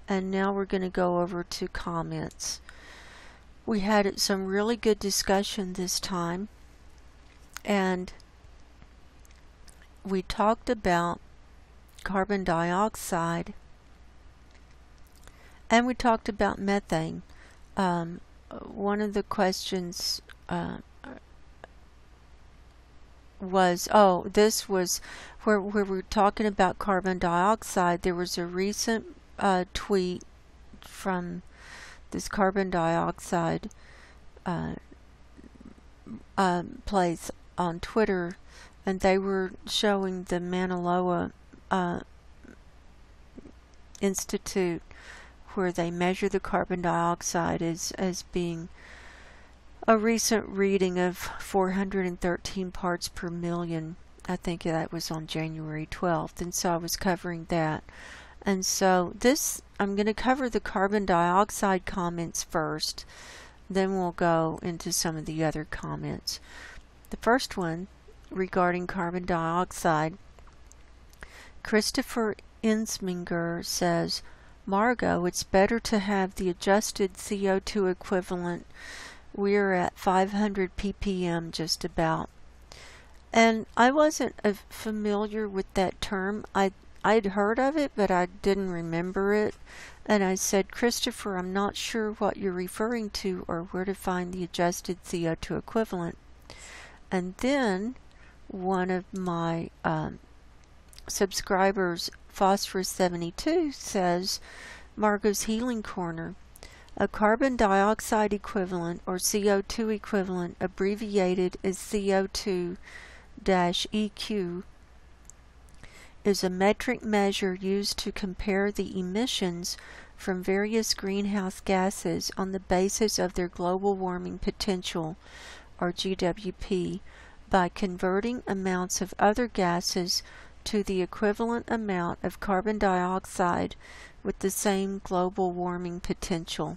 And now we're going to go over to comments. We had some really good discussion this time, and we talked about carbon dioxide, and we talked about methane. One of the questions this was where we were talking about carbon dioxide. There was a recent tweet from this carbon dioxide place on Twitter, and they were showing the Mauna Loa Institute, where they measure the carbon dioxide as being a recent reading of 413 parts per million. I think that was on January 12th, and so I was covering that. And so I'm going to cover the carbon dioxide comments first, then we'll go into some of the other comments. The first one regarding carbon dioxide, Christopher Insminger says, Margo, it's better to have the adjusted CO2 equivalent. We're at 500 ppm just about. And I wasn't familiar with that term. I'd heard of it, but I didn't remember it. And I said, Christopher, I'm not sure what you're referring to or where to find the adjusted CO2 equivalent. And then one of my subscribers Phosphorus 72 says, Margo's Healing Corner, a carbon dioxide equivalent, or CO2 equivalent, abbreviated as CO2-EQ, is a metric measure used to compare the emissions from various greenhouse gases on the basis of their global warming potential, or GWP, by converting amounts of other gases to the equivalent amount of carbon dioxide with the same global warming potential.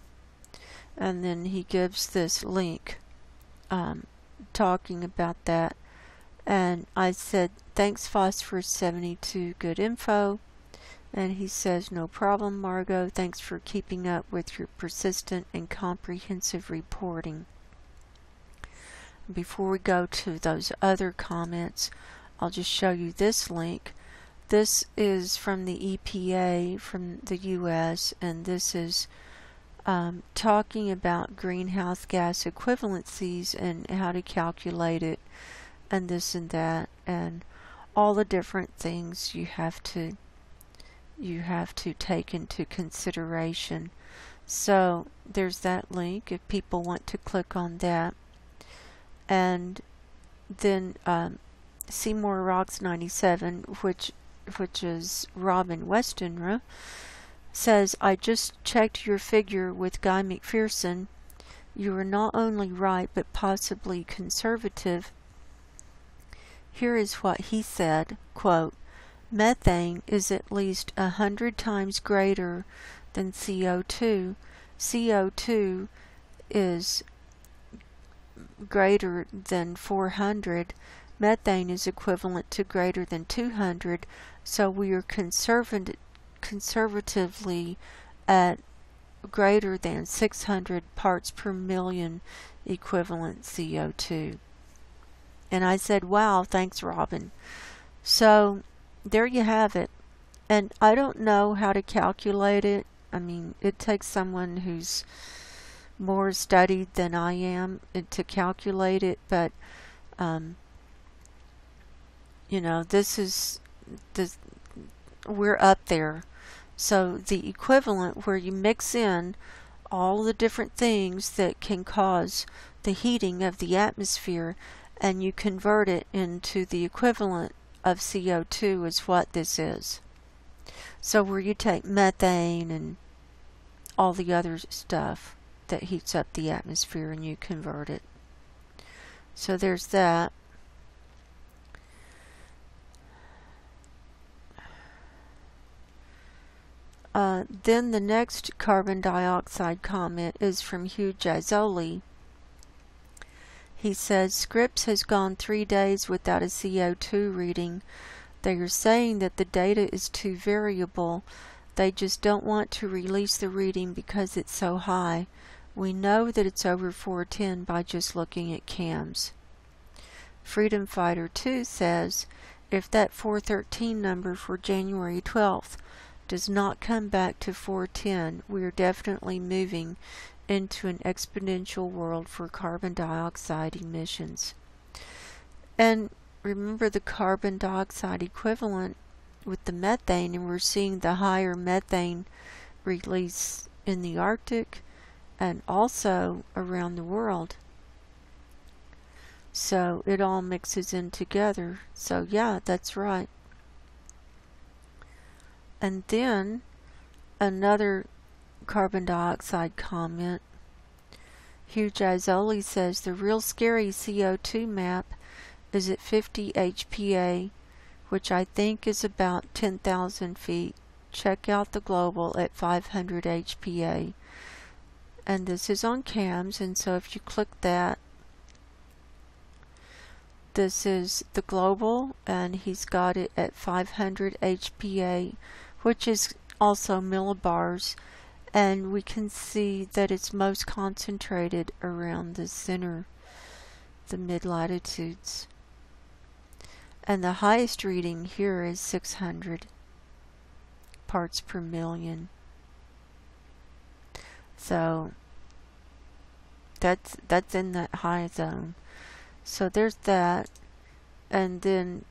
And then he gives this link talking about that. And I said, thanks Phosphorus 72, good info. And he says, no problem, Margo. Thanks for keeping up with your persistent and comprehensive reporting. Before we go to those other comments, I'll just show you this link. This is from the EPA from the US, and this is talking about greenhouse gas equivalencies and how to calculate it, and this and that, and all the different things you have to take into consideration. So there's that link if people want to click on that. And then Seymour Rocks 97, which is Robin Westenra, says, I just checked your figure with Guy McPherson. You are not only right but possibly conservative. Here is what he said, quote, methane is at least 100 times greater than CO2. CO2 is greater than 400. Methane is equivalent to greater than 200. So we are conservatively at greater than 600 parts per million equivalent CO2. And I said, wow, thanks, Robin. So there you have it. And I don't know how to calculate it. I mean, it takes someone who's more studied than I am to calculate it, but you know, we're up there. So the equivalent, where you mix in all the different things that can cause the heating of the atmosphere and you convert it into the equivalent of CO2, is what this is. So where you take methane and all the other stuff that heats up the atmosphere and you convert it. So there's that. Then the next carbon dioxide comment is from Hugh Jazzoli. He says, Scripps has gone 3 days without a CO2 reading. They are saying that the data is too variable. They just don't want to release the reading because it's so high. We know that it's over 410 by just looking at cams. Freedom Fighter 2 says, if that 413 number for January 12th does not come back to 410, we are definitely moving into an exponential world for carbon dioxide emissions. And remember the carbon dioxide equivalent with the methane, and we're seeing the higher methane release in the Arctic and also around the world. So it all mixes in together. So yeah, that's right. And then another carbon dioxide comment. Hugh Jazzoli says the real scary CO2 map is at 50 HPA, which I think is about 10,000 feet. Check out the global at 500 HPA. And this is on cams, and so if you click that, this is the global, and he's got it at 500 HPA, which is also millibars, and we can see that it's most concentrated around the center, the mid-latitudes. And the highest reading here is 600 parts per million. So that's in that high zone. So there's that. And then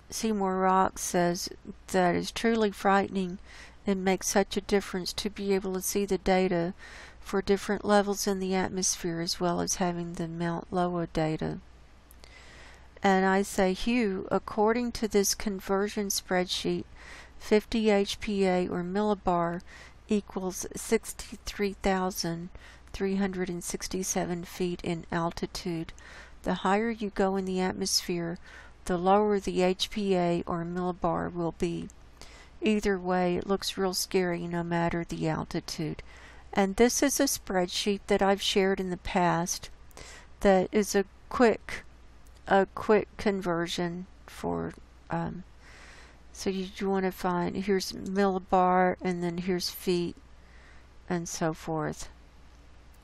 Seymour Rock says that is truly frightening and makes such a difference to be able to see the data for different levels in the atmosphere as well as having the Mount Loa data. And I say, Hugh, according to this conversion spreadsheet, 50 HPA or millibar equals 63,367 feet in altitude. The higher you go in the atmosphere, the lower the HPA or millibar will be. Either way, it looks real scary no matter the altitude. And this is a spreadsheet that I've shared in the past that is a quick conversion for so you want to find, here's millibar and then here's feet and so forth,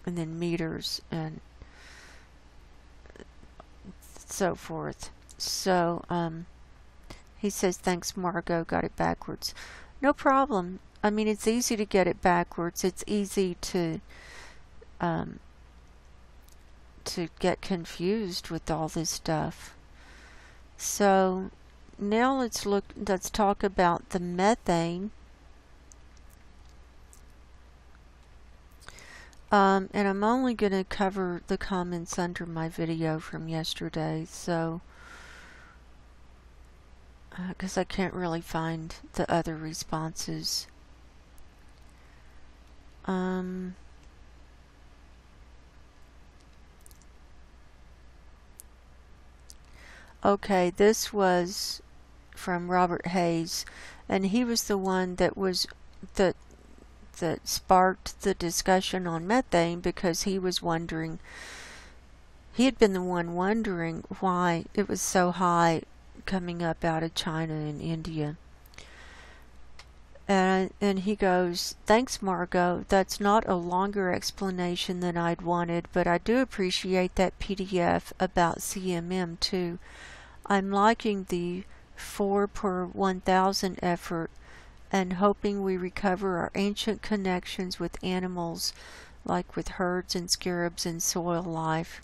and then meters and so forth. So he says, thanks Margo, got it backwards. No problem. I mean, it's easy to get it backwards. It's easy to get confused with all this stuff. So now let's talk about the methane. And I'm only going to cover the comments under my video from yesterday, so because I can't really find the other responses. Okay, this was from Robert Hayes, and he was the one that sparked the discussion on methane, because he was wondering, he had been the one wondering why it was so high coming up out of China and India. And he goes, thanks Margo, that's not a longer explanation than I'd wanted, but I do appreciate that PDF about CMM too. I'm liking the 4 per 1,000 effort and hoping we recover our ancient connections with animals, like with herds and scarabs and soil life,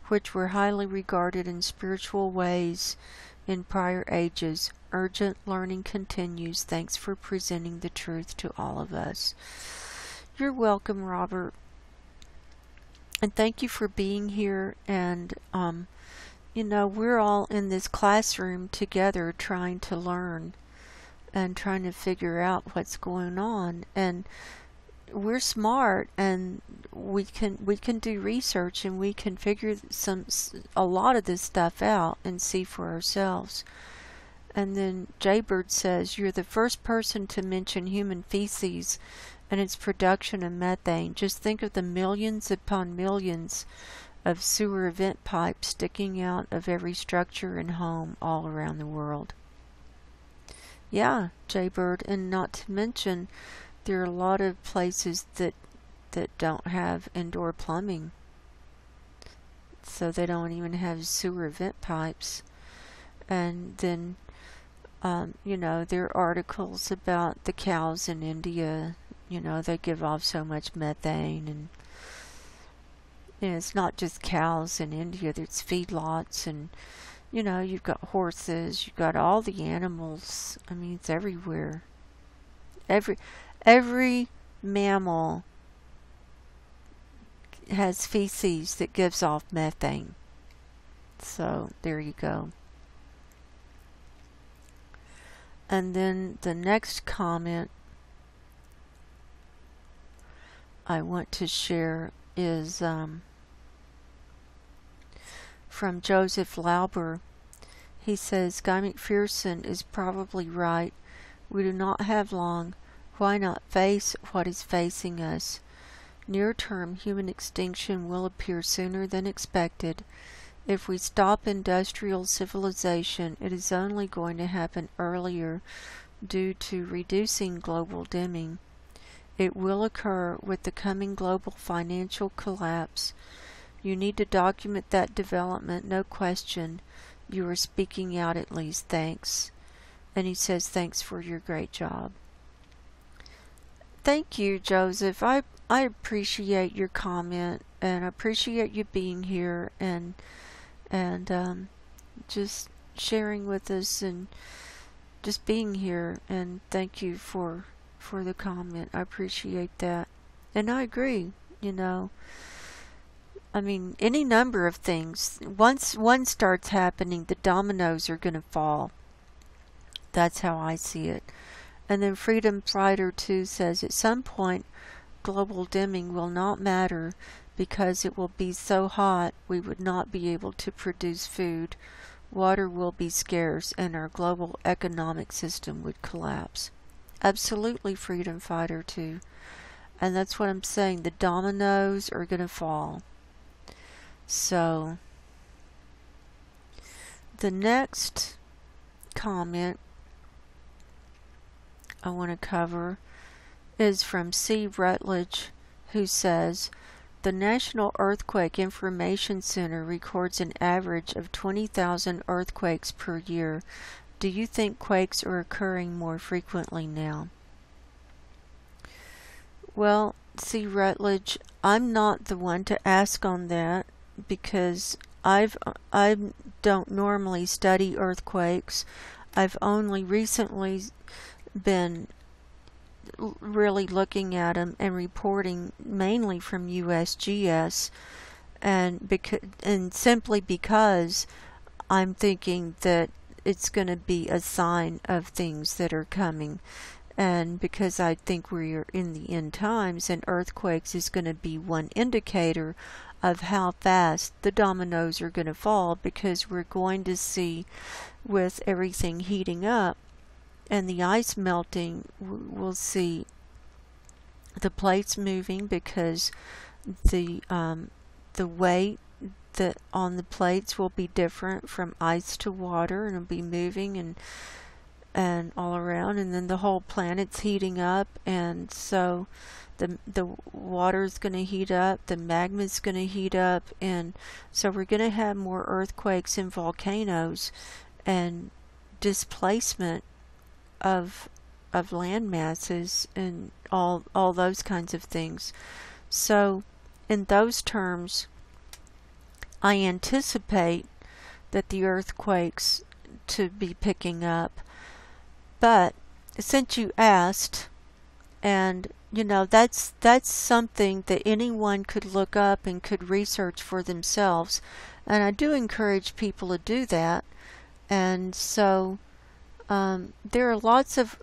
which were highly regarded in spiritual ways in prior ages. Urgent learning continues. Thanks for presenting the truth to all of us. You're welcome, Robert. And thank you for being here. And, you know, we're all in this classroom together trying to learn and trying to figure out what's going on. And we're smart, and we can do research, and we can figure a lot of this stuff out and see for ourselves. And then Jaybird says, you're the first person to mention human feces and its production of methane. Just think of the millions upon millions of sewer vent pipes sticking out of every structure and home all around the world. Yeah, Jaybird, and not to mention there are a lot of places that don't have indoor plumbing, so they don't even have sewer vent pipes. And then you know, there are articles about the cows in India. You know, they give off so much methane, and you know, it's not just cows in India. There's feedlots, and you know, you've got horses, you've got all the animals. I mean, it's everywhere. Every mammal has feces that gives off methane. So there you go. And then the next comment I want to share is from Joseph Lauber. He says, Guy McPherson is probably right. We do not have long. Why not face what is facing us? Near-term human extinction will appear sooner than expected. If we stop industrial civilization, it is only going to happen earlier due to reducing global dimming. It will occur with the coming global financial collapse. You need to document that development, no question. You are speaking out at least. Thanks. And he says, thanks for your great job. Thank you, Joseph. I appreciate your comment, and I appreciate you being here, and just, sharing with us and just being here, and thank you for the comment. I appreciate that. And I agree, you know. I mean, any number of things. Once one starts happening, the dominoes are going to fall. That's how I see it. And then Freedom Fighter 2 says, at some point, global dimming will not matter because it will be so hot we would not be able to produce food. Water will be scarce and our global economic system would collapse. Absolutely, Freedom Fighter 2. And that's what I'm saying. The dominoes are going to fall. So, the next comment I want to cover is from C. Rutledge, who says, the National Earthquake Information Center records an average of 20,000 earthquakes per year. Do you think quakes are occurring more frequently now? Well, C. Rutledge, I'm not the one to ask on that because I don't normally study earthquakes. I've only recently been really looking at them and reporting mainly from USGS, and simply because I'm thinking that it's going to be a sign of things that are coming, and because I think we're in the end times, and earthquakes is going to be one indicator of how fast the dominoes are going to fall, because we're going to see, with everything heating up and the ice melting, we'll see the plates moving, because the weight that on the plates will be different from ice to water, and it'll be moving and all around, and then the whole planet's heating up, and so the water's going to heat up, the magma's going to heat up, and so we're going to have more earthquakes and volcanoes and displacement of land masses and all those kinds of things. So in those terms, I anticipate that the earthquakes to be picking up. But since you asked, and you know, that's something that anyone could look up and could research for themselves, and I do encourage people to do that. And so there are lots of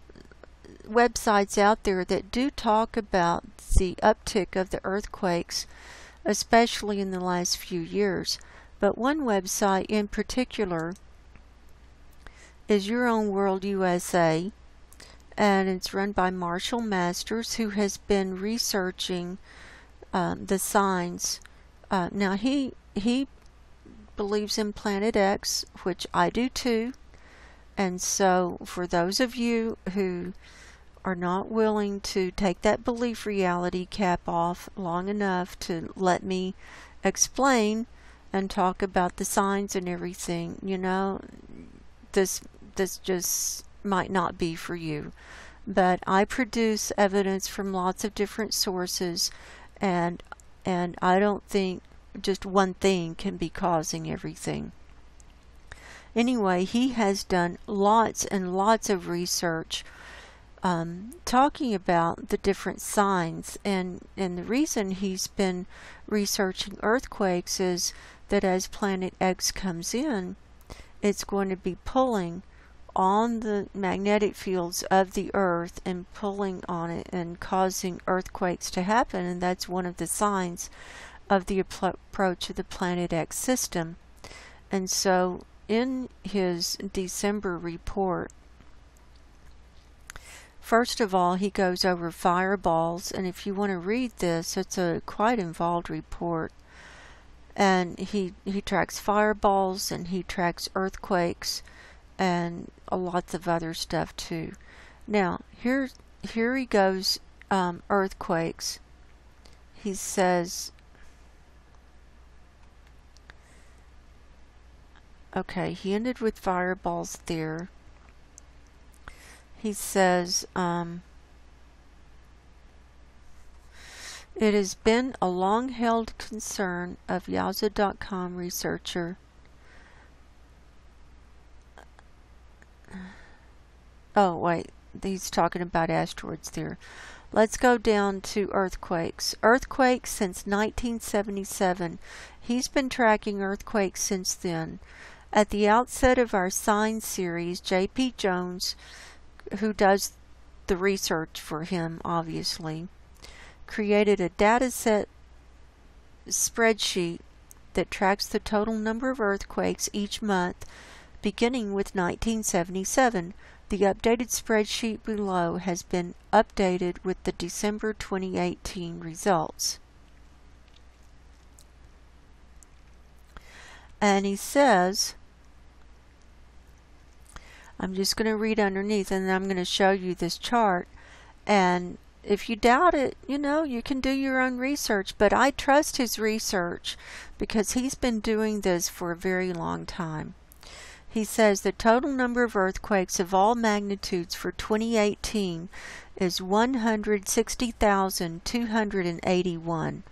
websites out there that do talk about the uptick of the earthquakes, especially in the last few years. But one website in particular is Your Own World USA, and it's run by Marshall Masters, who has been researching the signs. Now he believes in Planet X, which I do too. And so for those of you who are not willing to take that belief reality cap off long enough to let me explain and talk about the signs and everything, you know, this just might not be for you. But I produce evidence from lots of different sources, and I don't think just one thing can be causing everything. Anyway, he has done lots and lots of research talking about the different signs, and the reason he's been researching earthquakes is that as Planet X comes in, it's going to be pulling on the magnetic fields of the Earth and pulling on it and causing earthquakes to happen, and that's one of the signs of the approach of the Planet X system. And so in his December report, first of all, he goes over fireballs, and if you want to read this, it's a quite involved report. And he tracks fireballs, and he tracks earthquakes, and lots of other stuff too. Now, here he goes, earthquakes. He says, okay, he ended with fireballs there. He says, it has been a long-held concern of Yahoo.com researcher Oh, wait, he's talking about asteroids there. Let's go down to earthquakes. Earthquakes since 1977. He's been tracking earthquakes since then. At the outset of our sign series, J.P. Jones, who does the research for him, obviously, created a dataset spreadsheet that tracks the total number of earthquakes each month, beginning with 1977. The updated spreadsheet below has been updated with the December 2018 results. And he says, I'm just going to read underneath and then I'm going to show you this chart. And if you doubt it, you can do your own research, but I trust his research because he's been doing this for a very long time. He says the total number of earthquakes of all magnitudes for 2018 is 160,281.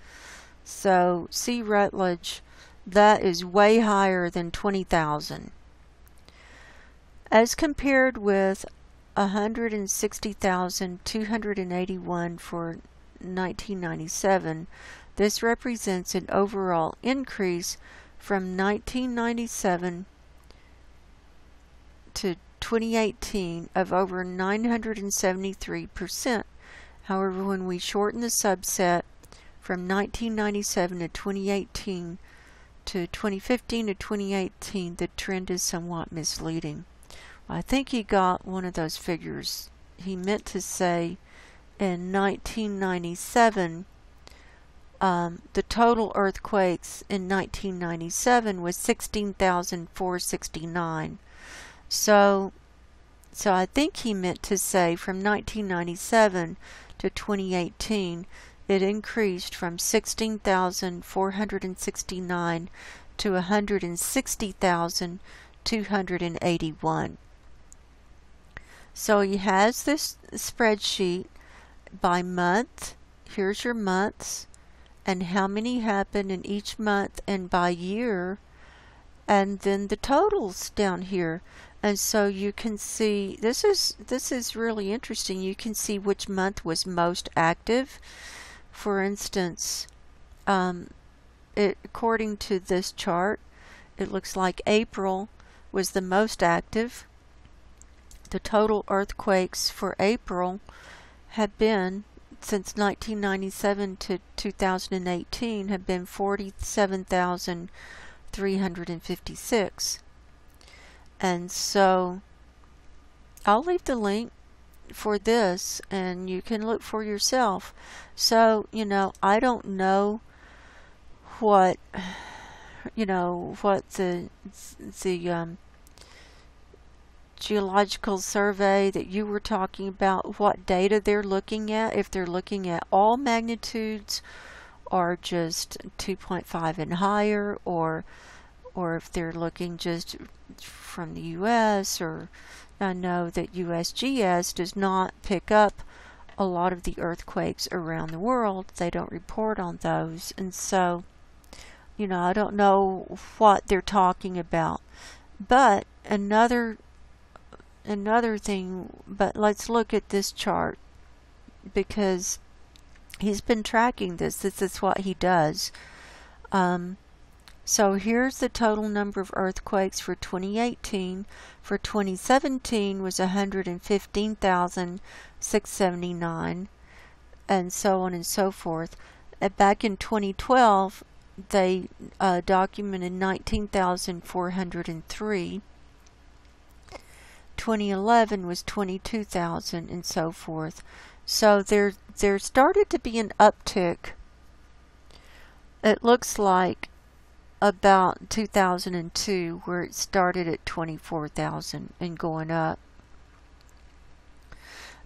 So, see Rutledge, that is way higher than 20,000. As compared with 160,281 for 1997, this represents an overall increase from 1997 to 2018 of over 973%. However, when we shorten the subset from 1997 to 2018 to 2015 to 2018, the trend is somewhat misleading. I think he got one of those figures. He meant to say in 1997, the total earthquakes in 1997 was 16,469. So I think he meant to say from 1997 to 2018, it increased from 16,469 to 160,281. So he has this spreadsheet by month. Here's your months and how many happen in each month, and by year, and then the totals down here. And so you can see, this is really interesting. You can see which month was most active. For instance, according to this chart, it looks like April was the most active. The total earthquakes for April have been, since 1997 to 2018, have been 47,356. And so I'll leave the link for this and you can look for yourself. So, I don't know what the geological survey that you were talking about, what data they're looking at, if they're looking at all magnitudes or just 2.5 and higher, or if they're looking just from the U.S. or I know that USGS does not pick up a lot of the earthquakes around the world. They don't report on those. And so, I don't know what they're talking about. But another thing, but let's look at this chart because he's been tracking this. This is what he does. So here's the total number of earthquakes for 2018. For 2017 was 115,679, and so on and so forth. Back in 2012, they documented 19,403. 2011 was 22,000, and so forth. So there started to be an uptick. It looks like about 2002, where it started at 24,000 and going up.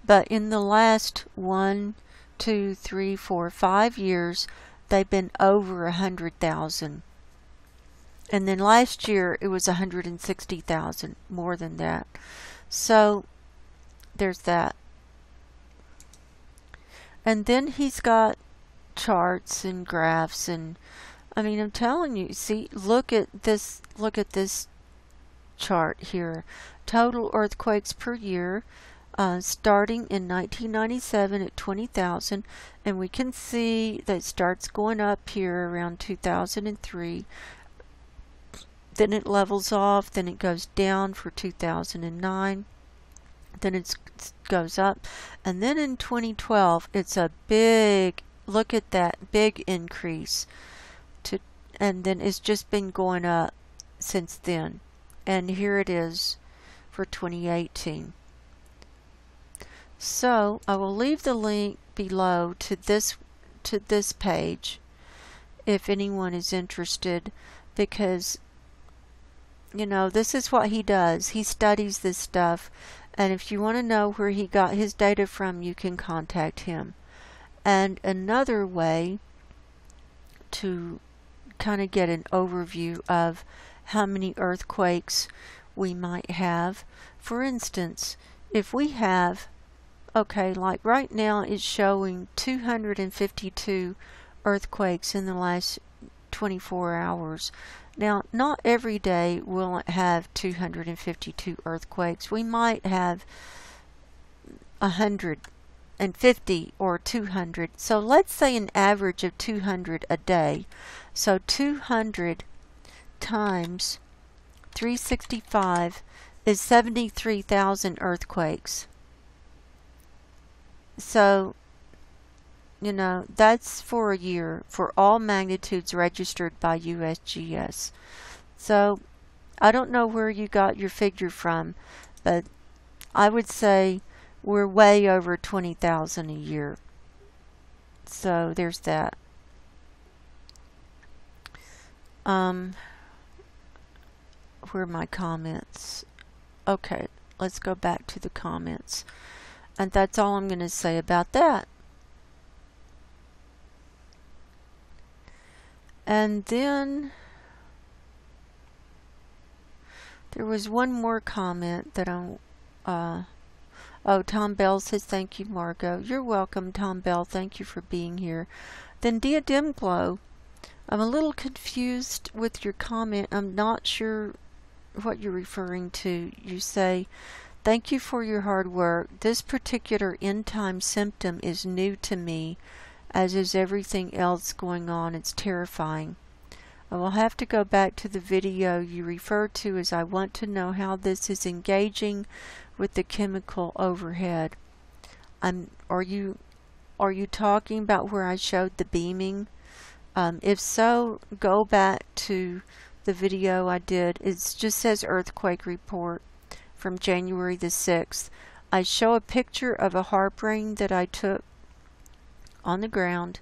But in the last 1, 2, 3, 4, 5 years, they've been over 100,000. And then last year it was 160,000, more than that. So there's that. And then he's got charts and graphs, and I'm telling you, see, look at this chart here. Total earthquakes per year, starting in 1997 at 20,000, and we can see that it starts going up here around 2003. Then it levels off, then it goes down for 2009, then it goes up, and then in 2012 it's a big, look at that, big increase, and then it's just been going up since then. And here it is for 2018. So I will leave the link below to this page if anyone is interested, because you know, this is what he does. He studies this stuff, and if you want to know where he got his data from, you can contact him. And another way to kind of get an overview of how many earthquakes we might have. For instance, if we have, okay, like right now it's showing 252 earthquakes in the last 24 hours. Now, not every day will it have 252 earthquakes. We might have 150 or 200. So let's say an average of 200 a day. So 200 times 365 is 73,000 earthquakes. So, you know, that's for a year for all magnitudes registered by USGS. So I don't know where you got your figure from, but I would say we're way over 20,000 a year. So there's that. Where are my comments? Okay, let's go back to the comments. And that's all I'm going to say about that. And then there was one more comment that oh, Tom Bell says, thank you, Margo. You're welcome, Tom Bell. Thank you for being here. Then Dia Dimglow, I'm a little confused with your comment. I'm not sure what you're referring to. You say, thank you for your hard work. This particular end time symptom is new to me, as is everything else going on. It's terrifying. I will have to go back to the video you referred to, as I want to know how this is engaging with the chemical overhead. Are you talking about where I showed the beaming? If so, go back to the video I did. It just says earthquake report from January the 6th. I show a picture of a harp ring that I took on the ground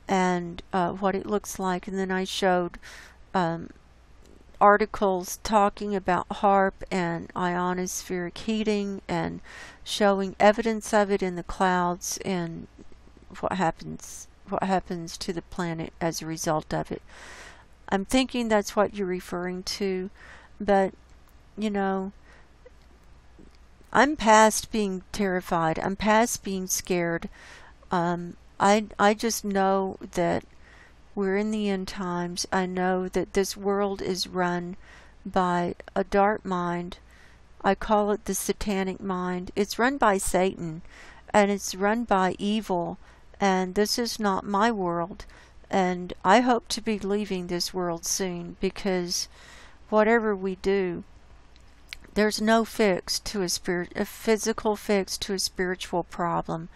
and what it looks like, and then I showed articles talking about HAARP and ionospheric heating and showing evidence of it in the clouds and what happens to the planet as a result of it. I'm thinking that's what you're referring to, but you know, I'm past being terrified. I'm past being scared. I just know that we're in the end times. I know that this world is run by a dark mind. I call it the satanic mind. It's run by Satan, and it's run by evil, and this is not my world. And I hope to be leaving this world soon, because whatever we do, there's no fix to a physical fix to a spiritual problem.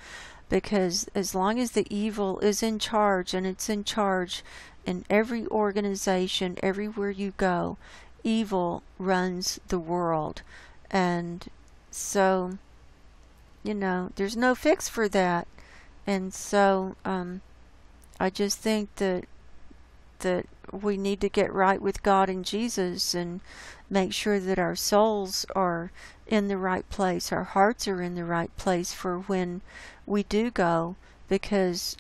Because as long as the evil is in charge, and it's in charge in every organization, everywhere you go, evil runs the world. And so, you know, there's no fix for that. And so I just think that we need to get right with God and Jesus and make sure that our souls are in the right place, our hearts are in the right place for when we do go, because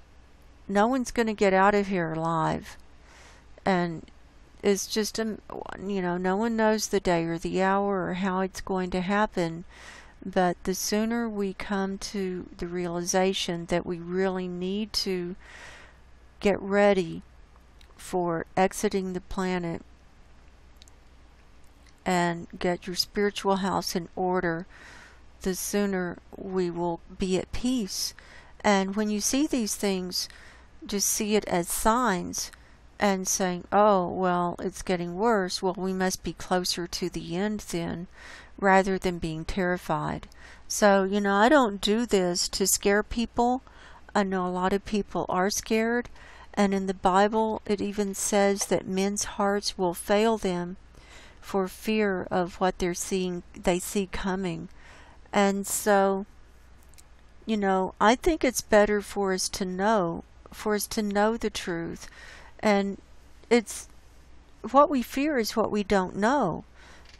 no one's going to get out of here alive. And it's just, you know, no one knows the day or the hour or how it's going to happen. But the sooner we come to the realization that we really need to get ready for exiting the planet, and get your spiritual house in order, the sooner we will be at peace. And when you see these things, just see it as signs and saying, oh, well, it's getting worse. Well, we must be closer to the end then, rather than being terrified. So, I don't do this to scare people. I know a lot of people are scared. And in the Bible, it even says that men's hearts will fail them for fear of what they see coming. And so, I think it's better for us to know the truth. And it's what we fear is what we don't know.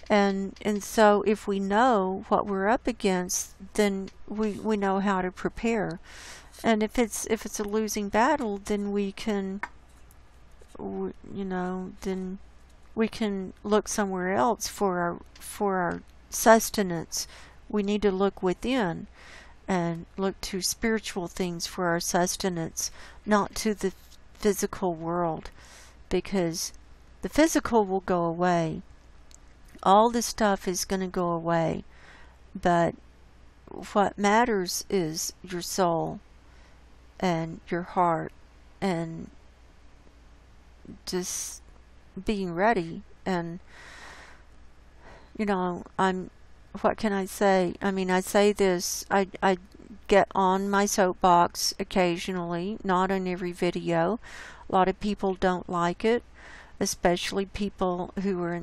And so if we know what we're up against, then we know how to prepare. And if it's a losing battle, then we can then we can look somewhere else for our sustenance. We need to look within and look to spiritual things for our sustenance, not to the physical world, because the physical will go away. All this stuff is going to go away, but what matters is your soul and your heart, and just being ready. And what can I say? I mean, I say this, I get on my soapbox occasionally, not on every video. A lot of people don't like it, especially people who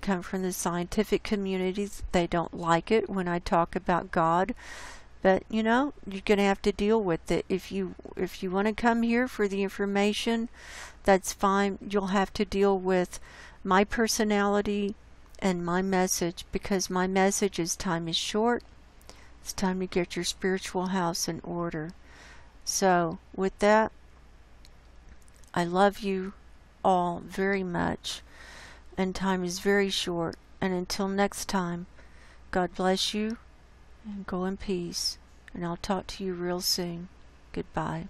come from the scientific communities. They don't like it when I talk about God. But you're going to have to deal with it. If you want to come here for the information, that's fine. You'll have to deal with my personality and my message, because my message is time is short. It's time to get your spiritual house in order. So with that, I love you all very much, and time is very short. And until next time, God bless you, and go in peace. And I'll talk to you real soon. Goodbye.